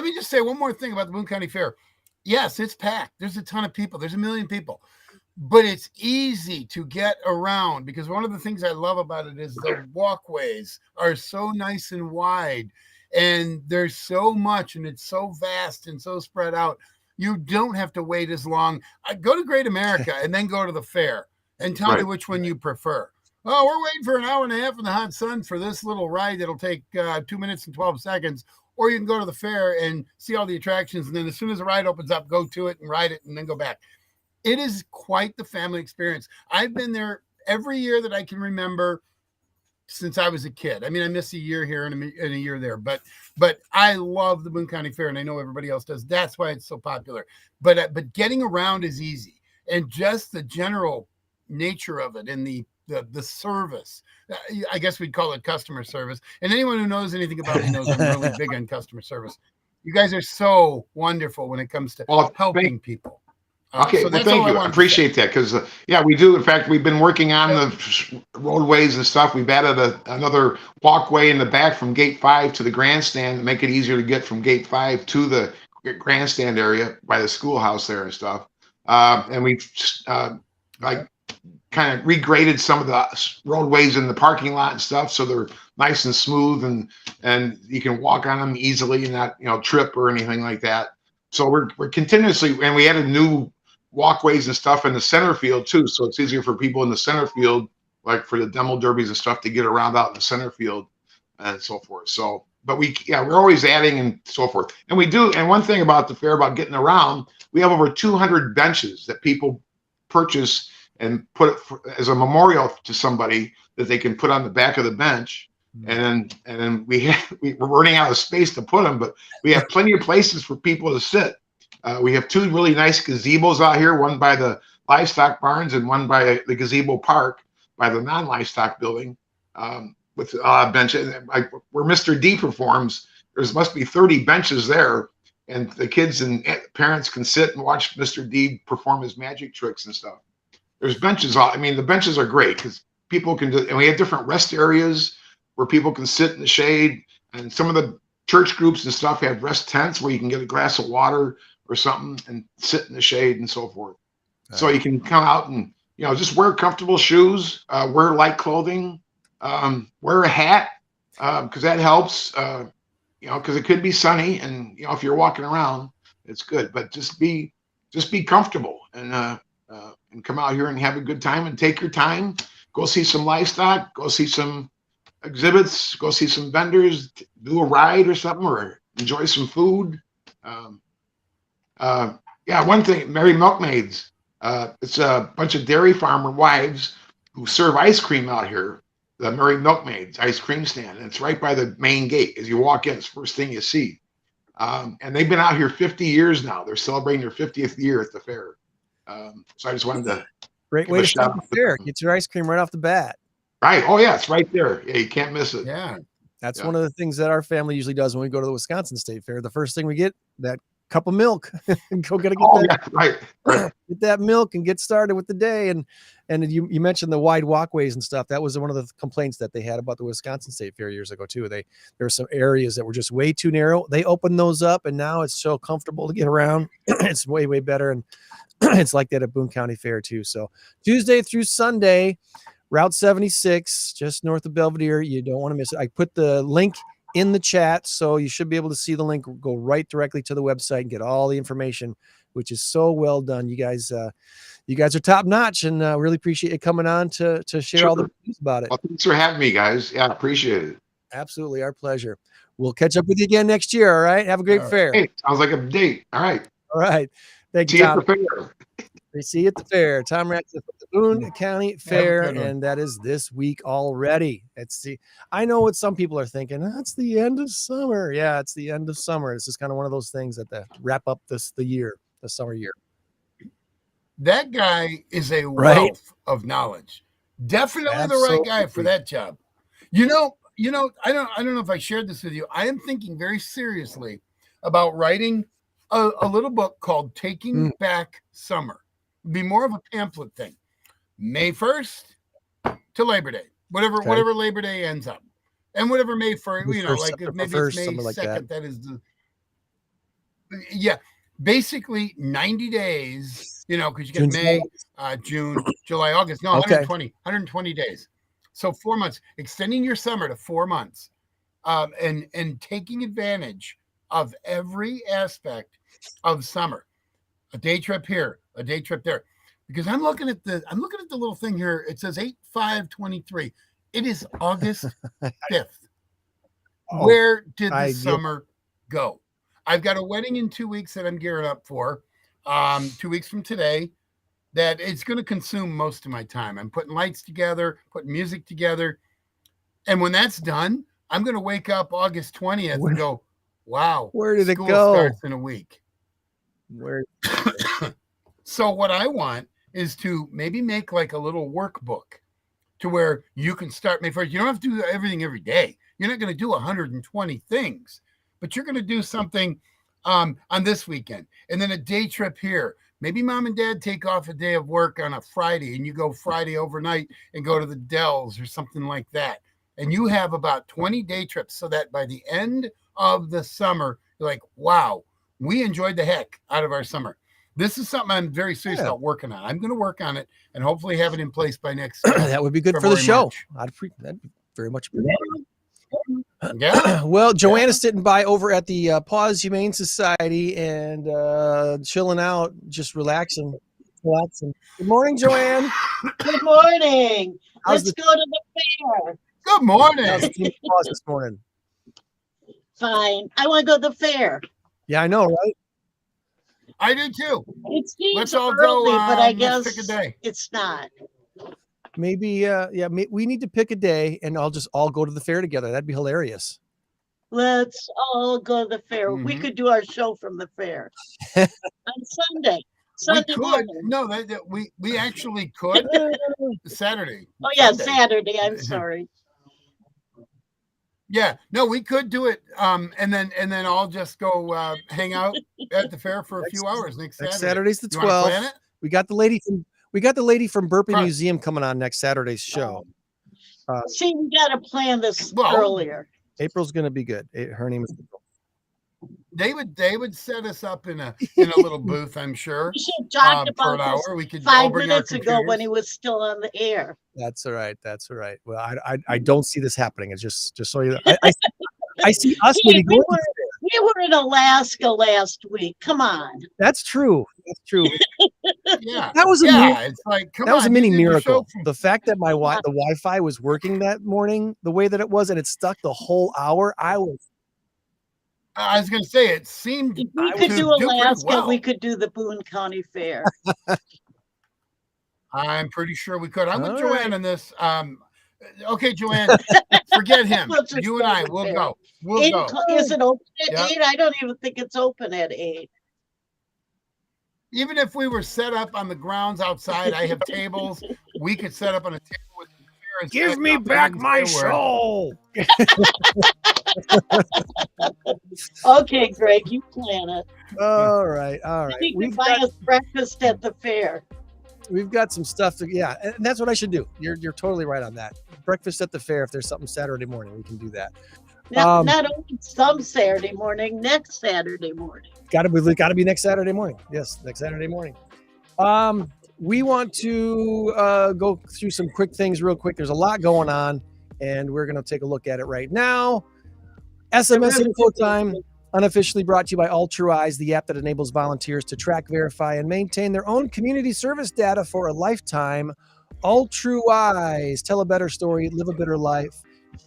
me just say one more thing about the Boone County Fair. Yes, it's packed. There's a ton of people. There's 1 million people. But it's easy to get around, because one of the things I love about it is the walkways are so nice and wide, and there's so much, and it's so vast and so spread out. You don't have to wait as long. Go to Great America and then go to the fair and tell me which one you prefer. Oh, we're waiting for an hour and a half in the hot sun for this little ride that'll take 2 minutes and 12 seconds. Or you can go to the fair and see all the attractions, and then as soon as the ride opens up, go to it and ride it and then go back. It is quite the family experience. I've been there every year that I can remember since I was a kid. I mean, I miss a year here and a year there, but I love the Boone County Fair, and I know everybody else does. That's why it's so popular. But getting around is easy, and just the general nature of it and the service. I guess we'd call it customer service. And anyone who knows anything about me knows I'm really big on customer service. You guys are so wonderful when it comes to helping people. Okay, so well, thank you. I appreciate that, because we do. In fact, we've been working on the roadways and stuff. We've added another walkway in the back from Gate 5 to the grandstand to make it easier to get from Gate 5 to the grandstand area by the schoolhouse there and stuff. And we've kind of regraded some of the roadways in the parking lot and stuff, so they're nice and smooth, and you can walk on them easily and not trip or anything like that. So we're continuously, and we added new walkways and stuff in the center field too, so it's easier for people in the center field, like for the demo derbies and stuff, to get around out in the center field and so forth. So but we're always adding and so forth. And we do. And one thing about the fair, about getting around, we have over 200 benches that people purchase and put as a memorial to somebody that they can put on the back of the bench. And then we're running out of space to put them, but we have plenty of places for people to sit. We have 2 really nice gazebos out here, one by the livestock barns and one by the gazebo park by the non-livestock building, with benches. Where Mr. D performs, there must be 30 benches there, and the kids and parents can sit and watch Mr. D perform his magic tricks and stuff. There's benches. The benches are great because people can do, and we have different rest areas where people can sit in the shade. And some of the church groups and stuff have rest tents where you can get a glass of water or something and sit in the shade and so forth. So you can come out and, just wear comfortable shoes, wear light clothing, wear a hat, because that helps, because it could be sunny, and, if you're walking around, it's good, but just be comfortable and come out here and have a good time and take your time. Go see some livestock, go see some exhibits, go see some vendors, do a ride or something, or enjoy some food. One thing, Merry Milkmaids. It's a bunch of dairy farmer wives who serve ice cream out here. The Merry Milkmaids ice cream stand. And it's right by the main gate. As you walk in, it's the first thing you see. And they've been out here 50 years now. They're celebrating their 50th year at the fair. So I just wanted to. Great way to start the fair. Get your ice cream right off the bat. Right. Oh, yeah. It's right there. Yeah, you can't miss it. Yeah. That's one of the things that our family usually does when we go to the Wisconsin State Fair. The first thing we get, that cup of milk. Get that milk and get started with the day. And you mentioned the wide walkways and stuff. That was one of the complaints that they had about the Wisconsin State Fair years ago too. There were some areas that were just way too narrow. They opened those up, and now it's so comfortable to get around. It's way better, and it's like that at Boone County Fair too. So Tuesday through Sunday, Route 76, just north of Belvedere. You don't want to miss it. I put the link in the chat, so you should be able to see the link, go right directly to the website and get all the information, which is so well done. You guys are top notch, and really appreciate you coming on to share all the news about it. Well, thanks for having me, guys. Yeah, appreciate it. Absolutely, our pleasure. We'll catch up with you again next year. All right, have a great fair. Hey, sounds like a date. All right. Thank you, Tom. See you at the fair. We see you at the fair. Tom Ratcliffe at the Boone County Fair, and that is this week already. I know what some people are thinking. That's the end of summer. Yeah, it's the end of summer. This is kind of one of those things that wrap up the summer year. That guy is a wealth of knowledge. Definitely the right guy for that job. I don't know if I shared this with you. I am thinking very seriously about writing a little book called Taking Back Summer. Be more of a pamphlet thing. May 1st to Labor Day, whatever Labor Day ends up, and whatever May 1st, maybe it's May 2nd. That is basically 90 days. Because you get May, June, July, August. No, 120 days. So 4 months, extending your summer to 4 months, and taking advantage of every aspect of summer. A day trip here, a day trip there. Because I'm looking at the little thing here. It says 8/5/23. It is August 5th. Where did the summer go? I've got a wedding in 2 weeks that I'm gearing up for. 2 weeks from today, that it's going to consume most of my time. I'm putting lights together, putting music together. And when that's done, I'm going to wake up August 20th and go, wow, where did it go? School starts in a week. Where? So what I want is to maybe make like a little workbook to where you can start May 1st. You don't have to do everything every day. You're not going to do 120 things, but you're going to do something on this weekend, and then a day trip here. Maybe mom and dad take off a day of work on a Friday, and you go Friday overnight and go to the Dells or something like that. And you have about 20 day trips, so that by the end of the summer, you're like, wow, we enjoyed the heck out of our summer. This is something I'm very serious about working on. I'm going to work on it and hopefully have it in place by next that would be good for the show. That'd be very much appreciate. Yeah. Well, Joann is sitting by over at the PAWS Humane Society and chilling out, just relaxing. Good morning, Joann. Good morning. Let's go to the fair. Good morning. How's the PAWS this morning? Fine. I want to go to the fair. Yeah, I know, right? I do too. It seems Let's all early, go. but I Let's guess pick a day. it's not. Maybe, we need to pick a day and I'll just all go to the fair together. That'd be hilarious. Let's all go to the fair. We Mhm. could do our show from the fair on Sunday. Sunday We could. morning. No, we actually could. Saturday. Oh yeah, Sunday. Saturday. I'm sorry. Yeah, no, we could do it. And then I'll just go hang out at the fair for a few hours next Saturday. Saturday's the You wanna 12th. plan it? We got the lady from Burpee Right. Museum coming on next Saturday's show. See, we got to plan this Well- earlier. April's going to be good. Her name is April. They would set us up in a little booth, I'm sure. We should have talked For an about this hour, we could all 5 bring our minutes ago when computers. he was still on the air. That's all right. That's all right. Well, I don't see this happening. It's just so you. I see us Hey, maybe we going. were- We were in Alaska last week. Come on. That's true. That's true. Yeah, That was a yeah. It's like come That was a on, mini you did your show miracle. from- The fact that the Wi-Fi was working that morning the way that it was, and it stuck the whole hour. I was gonna say it seemed If we to could do pretty Alaska, well. we could do the Boone County Fair. I'm pretty sure we could. I'm with All Joann right. on this. Okay, Joann, forget him. Let's just You and go I, with we'll fair. go. We'll 8 go. o'clock- Is it open at Yeah. 8? I don't even think it's open at 8. Even if we were set up on the grounds outside, I have tables. We could set up on a table with the beer and give set me up back and my say a word. soul. Okay, Greg, you plan it. All right, all right. You can We've buy got, us breakfast at the fair. we've got some stuff to and that's what I should do. You're totally right on that. Breakfast at the fair. If there's something Saturday morning, we can do that. Not only some Saturday morning, next Saturday morning. Got to be next Saturday morning. Yes, next Saturday morning. We want to go through some quick things real quick. There's a lot going on, and we're going to take a look at it right now. SMS info time, unofficially brought to you by All True Eyes, the app that enables volunteers to track, verify, and maintain their own community service data for a lifetime. All True Eyes, tell a better story, live a better life.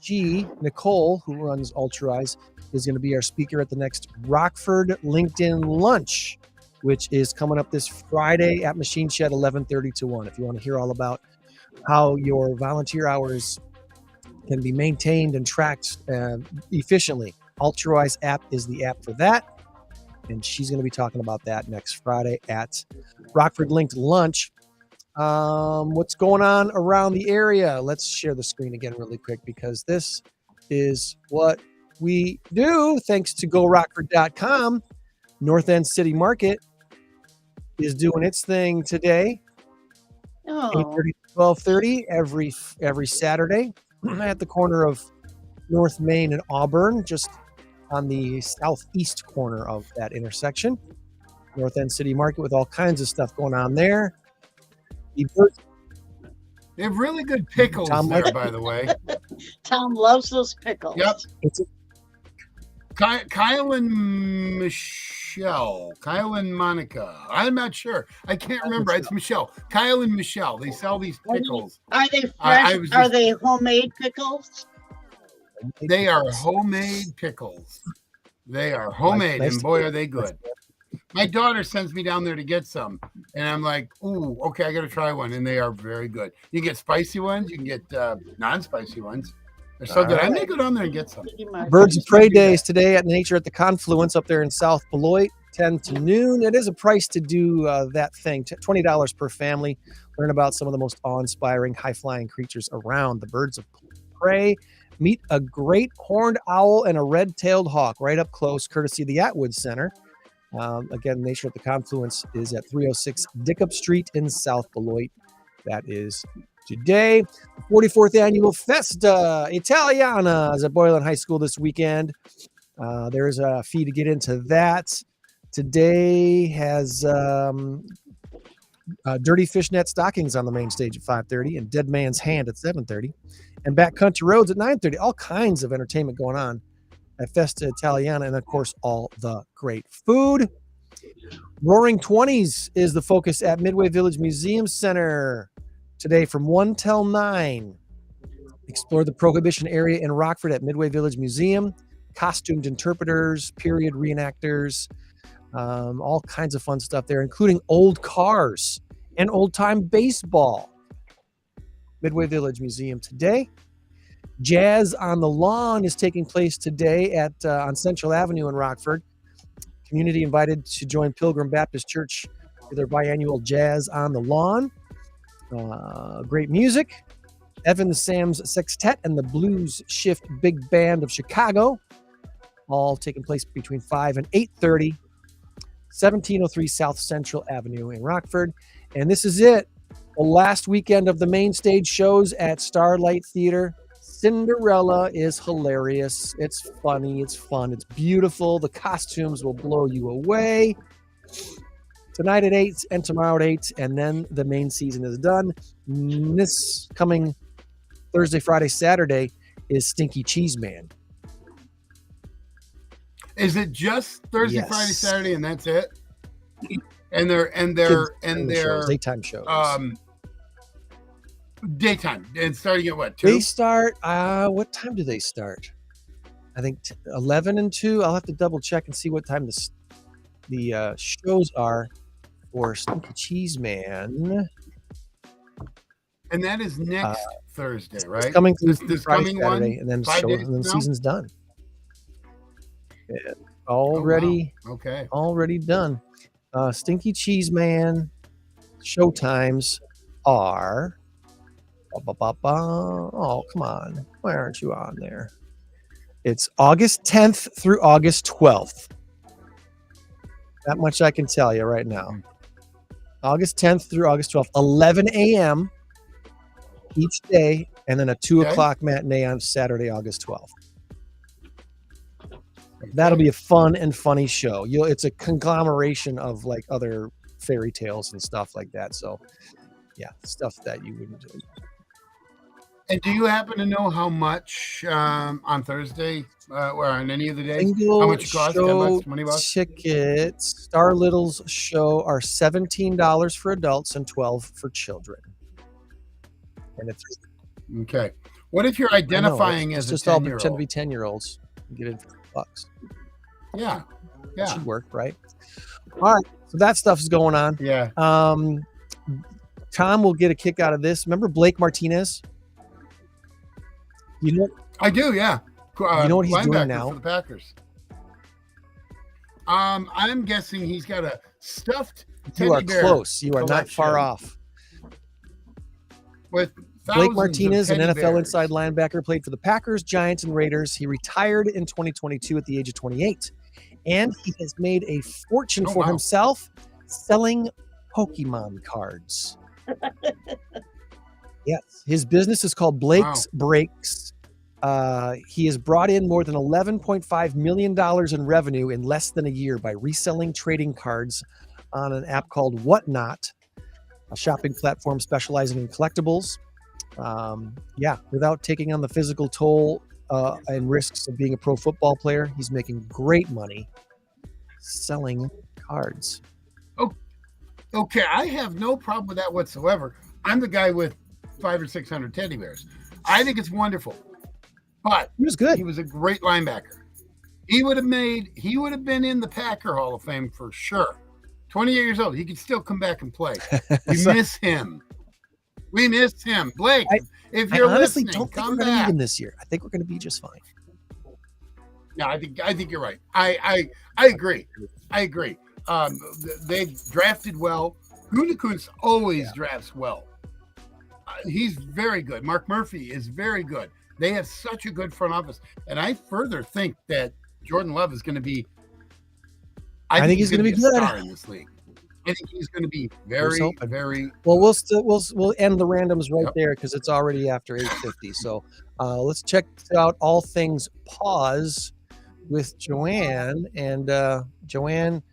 Nicole, who runs All True Eyes, is going to be our speaker at the next Rockford LinkedIn Lunch, which is coming up this Friday at Machine Shed, 11:30 to 1. If you want to hear all about how your volunteer hours can be maintained and tracked efficiently, All True Eyes app is the app for that. And she's going to be talking about that next Friday at Rockford Linked Lunch. What's going on around the area? Let's share the screen again really quick, because this is what we do thanks to GoRockford.com. North End City Market is doing its thing today, Oh, 8:30 to 12:30 every Saturday at the corner of North Main and Auburn, just on the southeast corner of that intersection. North End City Market with all kinds of stuff going on there. They have really good pickles Tom there, likes- by the way. Tom loves those pickles. Yep. It's Kyle and Michelle. Kyle and Monica. I'm not sure. I can't remember. It's Michelle. Kyle and Michelle. They sell these pickles. Are they fresh? I was Are just- they homemade pickles? They are homemade pickles. They are homemade, Nice and to boy, hear. are they good. My daughter sends me down there to get some, and I'm like, ooh, okay, I got to try one, and they are very good. You can get spicy ones. You can get non-spicy ones. They're so good. I may go down there and get some. Birds of Prey Days today at Nature at the Confluence up there in South Beloit, 10 to noon. It is a price to do that thing, $20 per family. Learn about some of the most awe-inspiring, high-flying creatures around. The Birds of Prey. Meet a great horned owl and a red-tailed hawk right up close, courtesy of the Atwood Center. Again, Nature at the Confluence is at 306 Dickup Street in South Beloit. That is today. 44th Annual Festa Italiana is at Boylan High School this weekend. There is a fee to get into that. Today has Dirty Fishnet Stockings on the main stage at 5:30 and Dead Man's Hand at 7:30. And Backcountry Roads at 9:30. All kinds of entertainment going on at Festa Italiana, and of course, all the great food. Roaring 20s is the focus at Midway Village Museum Center today from 1 till 9. Explore the Prohibition area in Rockford at Midway Village Museum. costumed interpreters, period reenactors, all kinds of fun stuff there, including old cars and old-time baseball. Midway Village Museum today. Jazz on the Lawn is taking place today on Central Avenue in Rockford. Community invited to join Pilgrim Baptist Church for their biannual Jazz on the Lawn. Great music. Evan Sam's Sextet and the Blues Shift Big Band of Chicago, all taking place between 5 and 8:30, 1703 South Central Avenue in Rockford. And this is it. The last weekend of the main stage shows at Starlight Theater. Cinderella is hilarious. It's funny. It's fun. It's beautiful. The costumes will blow you away. Tonight at 8 and tomorrow at 8, and then the main season is done. This coming Thursday, Friday, Saturday is Stinky Cheese Man. Is it just Thursday, Yes. Friday, Saturday, and that's it? And their daytime shows. Daytime. And starting at what, 2? They start. What time do they start? I think 11 and 2. I'll have to double check and see what time the shows are for Stinky Cheese Man. And that is next Thursday, right? It's coming through this Friday, coming Saturday, one, and then 5 days and then the from now? season's done. Yeah, already, Okay. already done. Stinky Cheese Man show times are. Oh, come on. Why aren't you on there? It's August 10th through August 12th. That much I can tell you right now. August 10th through August 12th, 11 a.m. each day, and then a 2 o'clock matinee on Saturday, August 12th. That'll be a fun and funny show. It's a conglomeration of like other fairy tales and stuff like that. So, yeah, stuff that you wouldn't do. And do you happen to know how much on Thursday or on any of the days? How much it costs? $10, $20? Tickets. Star Little's show are $17 for adults and $12 for children. And it's okay. What if you're identifying as just a all 10-year-old? pretend to be 10-year-olds and get it for $5. Yeah. That should work, right? All right. So that stuff is going on. Yeah. Tom will get a kick out of this. Remember Blake Martinez? You know, I do, yeah. You know what he's doing Linebacker now? for the Packers. I'm guessing he's got a stuffed teddy You are bear close. You are not far collection off. With Blake Martinez, an teddy NFL bears. inside linebacker, played for the Packers, Giants, and Raiders. He retired in 2022 at the age of 28. And he has made a fortune for himself selling Pokemon cards. Yes. His business is called Blake's Breaks. He has brought in more than $11.5 million in revenue in less than a year by reselling trading cards on an app called Whatnot, a shopping platform specializing in collectibles. Without taking on the physical toll and risks of being a pro football player, he's making great money selling cards. Oh, okay. I have no problem with that whatsoever. I'm the guy with 500 or 600 teddy bears. I think it's wonderful. But he was good. He was a great linebacker. He would have been in the Packer Hall of Fame for sure. 28 years old. He could still come back and play. We miss him. We miss him. Blake, if you're honestly listening, don't think come we're going to back. even this year. I think we're going to be just fine. No, I think you're right. I agree. I agree. They've drafted well. Gutekunst always drafts well. He's very good. Mark Murphy is very good. They have such a good front office, and I further think that Jordan Love is going to be. I think he's going to be a good star in this league. I think he's going to be very. Well, we'll end the randoms right there because it's already after 8:50. So let's check out all things PAWS with Joann. And Joann,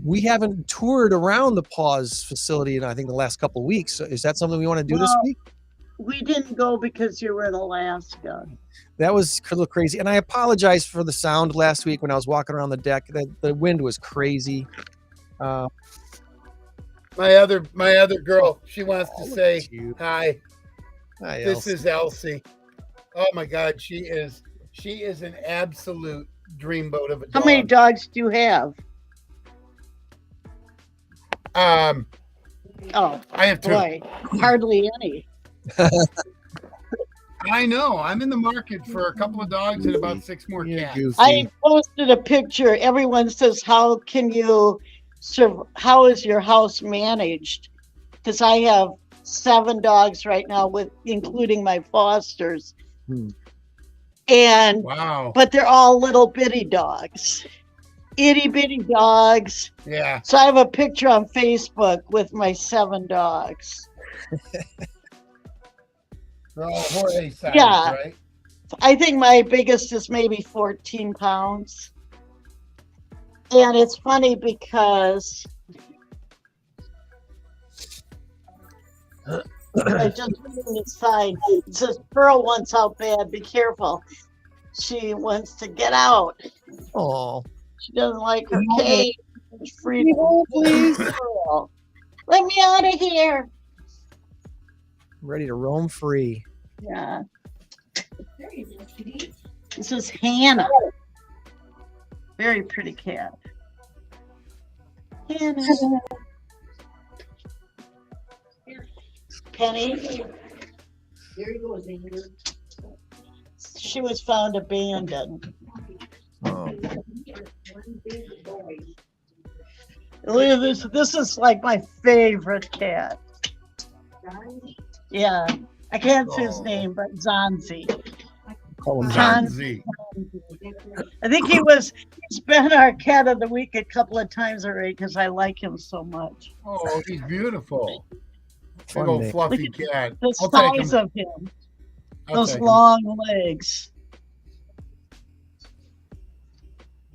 we haven't toured around the PAWS facility in I think the last couple of weeks. So is that something we want to do this week? We didn't go because you were in Alaska. That was a little crazy, and I apologize for the sound last week when I was walking around the deck. The wind was crazy. My other girl, she wants to say hi. Hi, This Elsie. is Elsie. Oh my God, she's She is an absolute dreamboat of a dog. How many dogs do you have? Oh, I have 2. boy, hardly any. I know. I'm in the market for a couple of dogs and about 6 more cats. Goofy. I posted a picture. Everyone says, how is your house managed? Because I have 7 dogs right now, including my Fosters. And Wow. but they're all little bitty dogs. Itty bitty dogs. Yeah. So I have a picture on Facebook with my 7 dogs. They're all Jorge size, Yeah. right? I think my biggest is maybe 14 pounds. And it's funny because I just reading the sign. It says Pearl wants out bad. Be careful. She wants to get out. Oh, She doesn't like her cage. Freedom, please. Pearl. Let me out of here. ready to roam free. Yeah. This is Hannah. Very pretty cat. Hannah. Penny. She was found abandoned. Oh. Look at this. This is like my favorite cat. Yeah. I can't say his name, but Zanzi. Call him Zanzi. I think he's been our cat of the week a couple of times already because I like him so much. Oh, he's beautiful. Big Fun old name. fluffy cat. The I'll take size him. of him. I'll Those take him. long legs.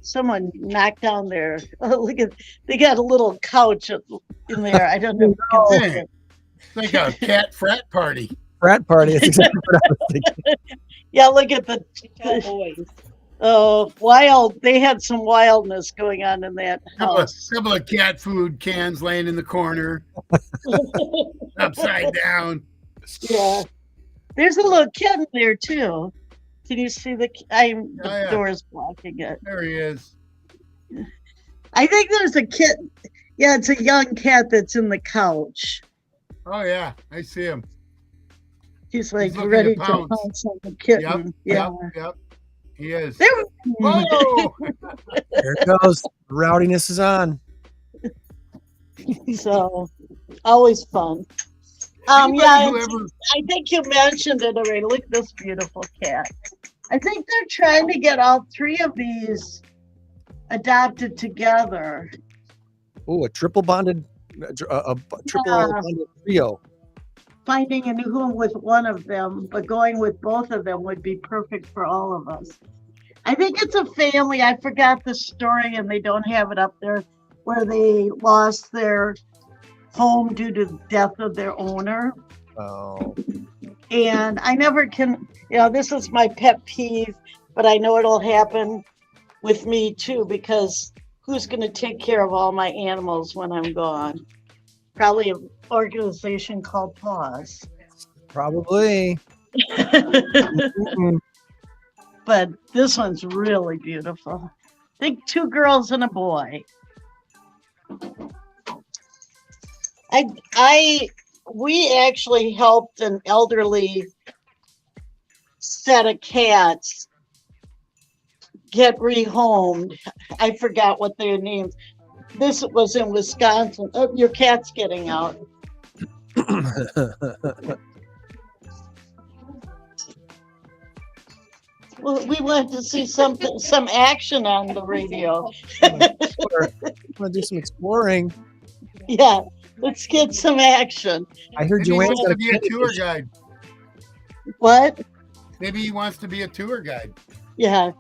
Someone knocked down there. Oh, look at, they got a little couch in there. I don't know if you can see it. It's like a cat frat party. Frat party. That's exactly what I was thinking. Yeah, look at the boys. Oh, wild. They had some wildness going on in that house. Couple of cat food cans laying in the corner, upside down. Yeah. There's a little kitten there too. Can you see the yeah. door's blocking it. There he is. I think there's a kitten. Yeah, it's a young cat that's in the couch. Oh yeah, I see him. He's like He's looking ready to to pounce. pounce on the kitten. Yep. He is. There Whoa! There it goes. Rowdiness is on. So always fun. Anybody Yeah, who it's- ever- I think you mentioned it already. Look at this beautiful cat. I think they're trying to get all 3 of these adopted together. Oh, a triple bonded, a triple Yeah. bonded trio. Finding a new home with one of them, but going with both of them would be perfect for all of us. I think it's a family. I forgot the story and they don't have it up there, where they lost their home due to the death of their owner. Oh, And I never can, this is my pet peeve, but I know it'll happen with me too, because who's going to take care of all my animals when I'm gone? Probably an organization called PAWS. probably. But this one's really beautiful. I think 2 girls and a boy. We actually helped an elderly set of cats get rehomed. I forgot what their names. This was in Wisconsin. Oh, your cat's getting out. Well, we went to see some action on the radio. I'm gonna do some exploring. Yeah, let's get some action. I heard Maybe he Joann's wants got to a be a tour guide. What? Maybe he wants to be a tour guide. Yeah,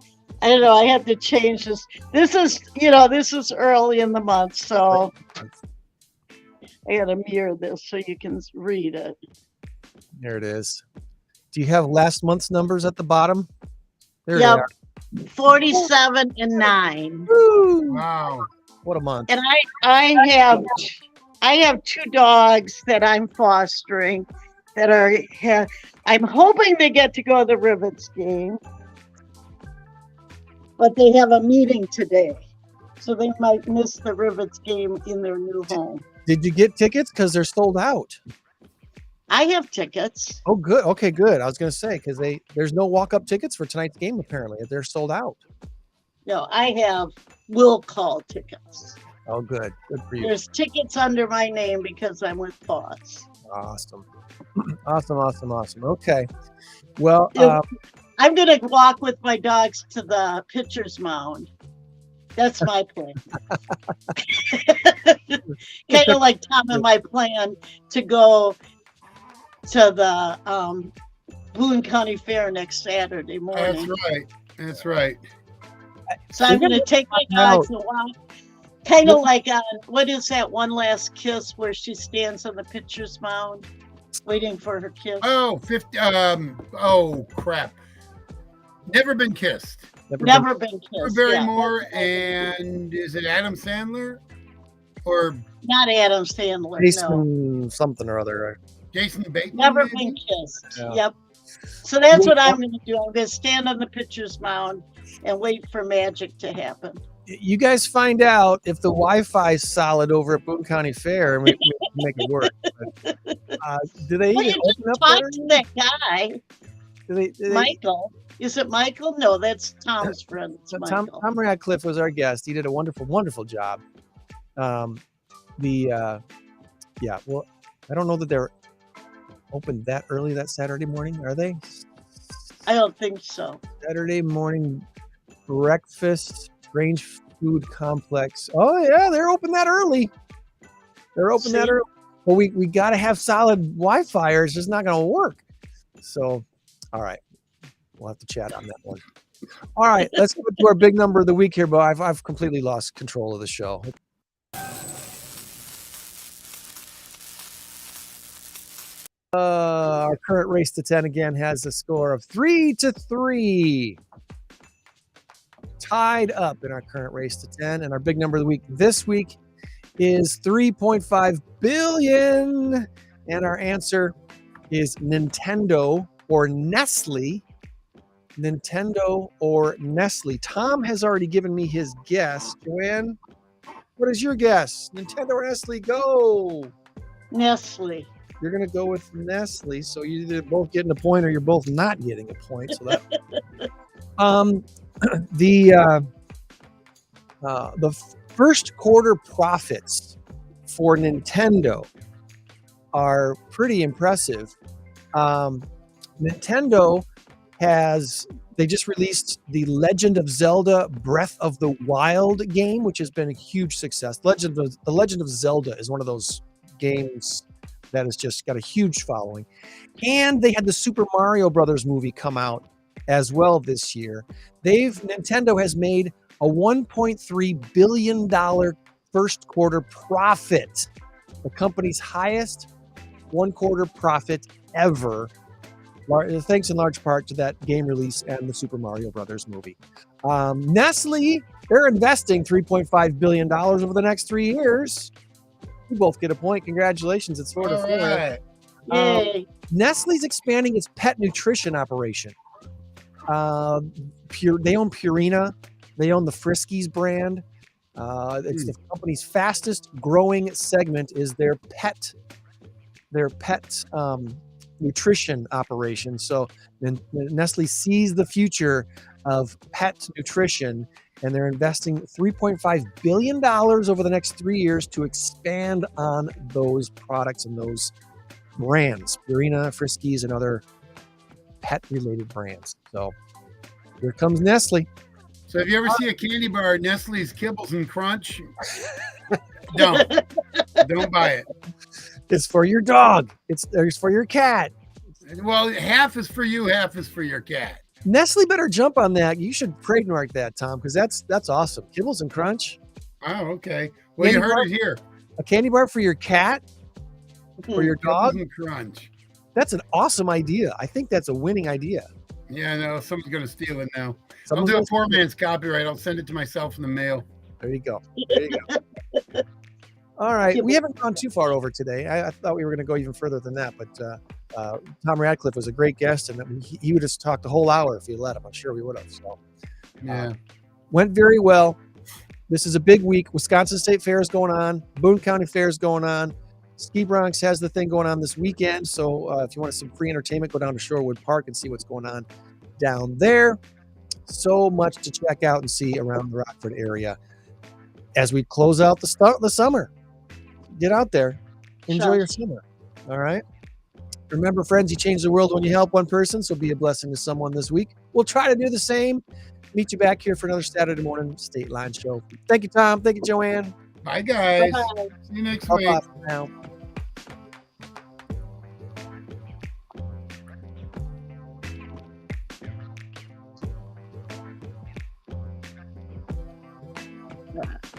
I don't know. I had to change this. This is early in the month, so I got to mirror this so you can read it. There it is. Do you have last month's numbers at the bottom? There Yep. they are. 47 and 9. Woo! Wow. What a month. And I have 2 dogs that I'm fostering that I'm hoping they get to go to the Rivets game. but they have a meeting today. So they might miss the Rivets game in their new home. Did you get tickets? Because they're sold out. I have tickets. Oh, good. Okay, good. I was going to say, because there's no walk-up tickets for tonight's game, apparently. They're sold out. No, I have will call tickets. Oh, good. Good for you. There's tickets under my name because I'm with PAWS. Awesome. Awesome. Okay. Well, I'm going to walk with my dogs to the pitcher's mound. That's my plan. Kind of like Tom and my plan to go to the Boone County Fair next Saturday morning. That's right. So I'm going to take my dogs a walk. Kind of like on, what is that One Last Kiss where she stands on the pitcher's mound waiting for her kiss? Oh, 50. Oh, crap. Never Been Kissed. Never Been Kissed. Barrymore and is it Adam Sandler? Or not Adam Sandler. Jason no. something or other. Jason Bateman. Never maybe? Been Kissed. Yeah. Yep. So that's what I'm going to do. I'm going to stand on the pitcher's mound and wait for magic to happen. You guys find out if the Wi-Fi is solid over at Boone County Fair, and we can make it work. But, do they Well, even you just open up talk there? to that guy, Do they, Michael. Is it Michael? No, that's Tom's friend. It's So Michael. Tom RATCLIFFE was our guest. He did a wonderful job. Well, I don't know that they're open that early that Saturday morning, are they? I don't think so. Saturday morning breakfast, Grange Food Complex. Oh yeah, they're open that early. They're open that early. Well, we got to have solid Wi-Fi, or it's just not going to work. So, all right, we'll have to chat on that one. All right, let's go to our big number of the week here, but I've completely lost control of the show. Our current race to 10 again has a score of 3-3. Tied up in our current race to 10. And our big number of the week this week is 3.5 billion. And our answer is Nintendo or Nestle. Nintendo or Nestle. Tom has already given me his guess. Joann, what is your guess? Nintendo or Nestle? Go. Nestle. You're going to go with Nestle, so you're either both getting a point or you're both not getting a point. So that, the first quarter profits for Nintendo are pretty impressive. Nintendo they just released the Legend of Zelda Breath of the Wild game, which has been a huge success. The Legend of Zelda is one of those games that has just got a huge following. And they had the Super Mario Brothers movie come out as well this year. Nintendo has made a $1.3 billion first quarter profit, the company's highest one quarter profit ever, thanks in large part to that game release and the Super Mario Brothers movie. Nestle, they're investing $3.5 billion over the next 3 years. You both get a point. Congratulations. It's 4-4. Yay. Nestle's expanding its pet nutrition operation. They own Purina. They own the Friskies brand. It's the company's fastest growing segment is their pet nutrition operation. So Nestle sees the future of pet nutrition, and they're investing $3.5 billion over the next 3 years to expand on those products and those brands, Purina, Friskies, and other pet-related brands. So here comes Nestle. So if you ever see a candy bar, Nestle's Kibbles and Crunch, don't buy it. It's for your dog. It's for your cat. Well, half is for you, half is for your cat. Nestle better jump on that. You should trademark that, Tom, because that's awesome. Kibbles and Crunch. Oh, okay. Well, you heard it here. A candy bar for your cat, for your dog. Kibbles and Crunch. That's an awesome idea. I think that's a winning idea. Yeah, no, someone's going to steal it now. I'll do a poor man's copyright. I'll send it to myself in the mail. There you go. All right. We haven't gone too far over today. I thought we were going to go even further than that, but Tom RATCLIFFE was a great guest, and he would have talked a whole hour if you let him. I'm sure we would have. So, yeah. Went very well. This is a big week. Wisconsin State Fair is going on. Boone County Fair is going on. Ski Bronx has the thing going on this weekend. So if you want some free entertainment, go down to Shorewood Park and see what's going on down there. So much to check out and see around the Rockford area as we close out the summer. Get out there. Enjoy your summer. All right. Remember, friends, you change the world when you help one person. So be a blessing to someone this week. We'll try to do the same. Meet you back here for another Saturday morning Stateline show. Thank you, Tom. Thank you, Joann. Bye, guys. Bye-bye. See you next Bye week. for now. Yeah.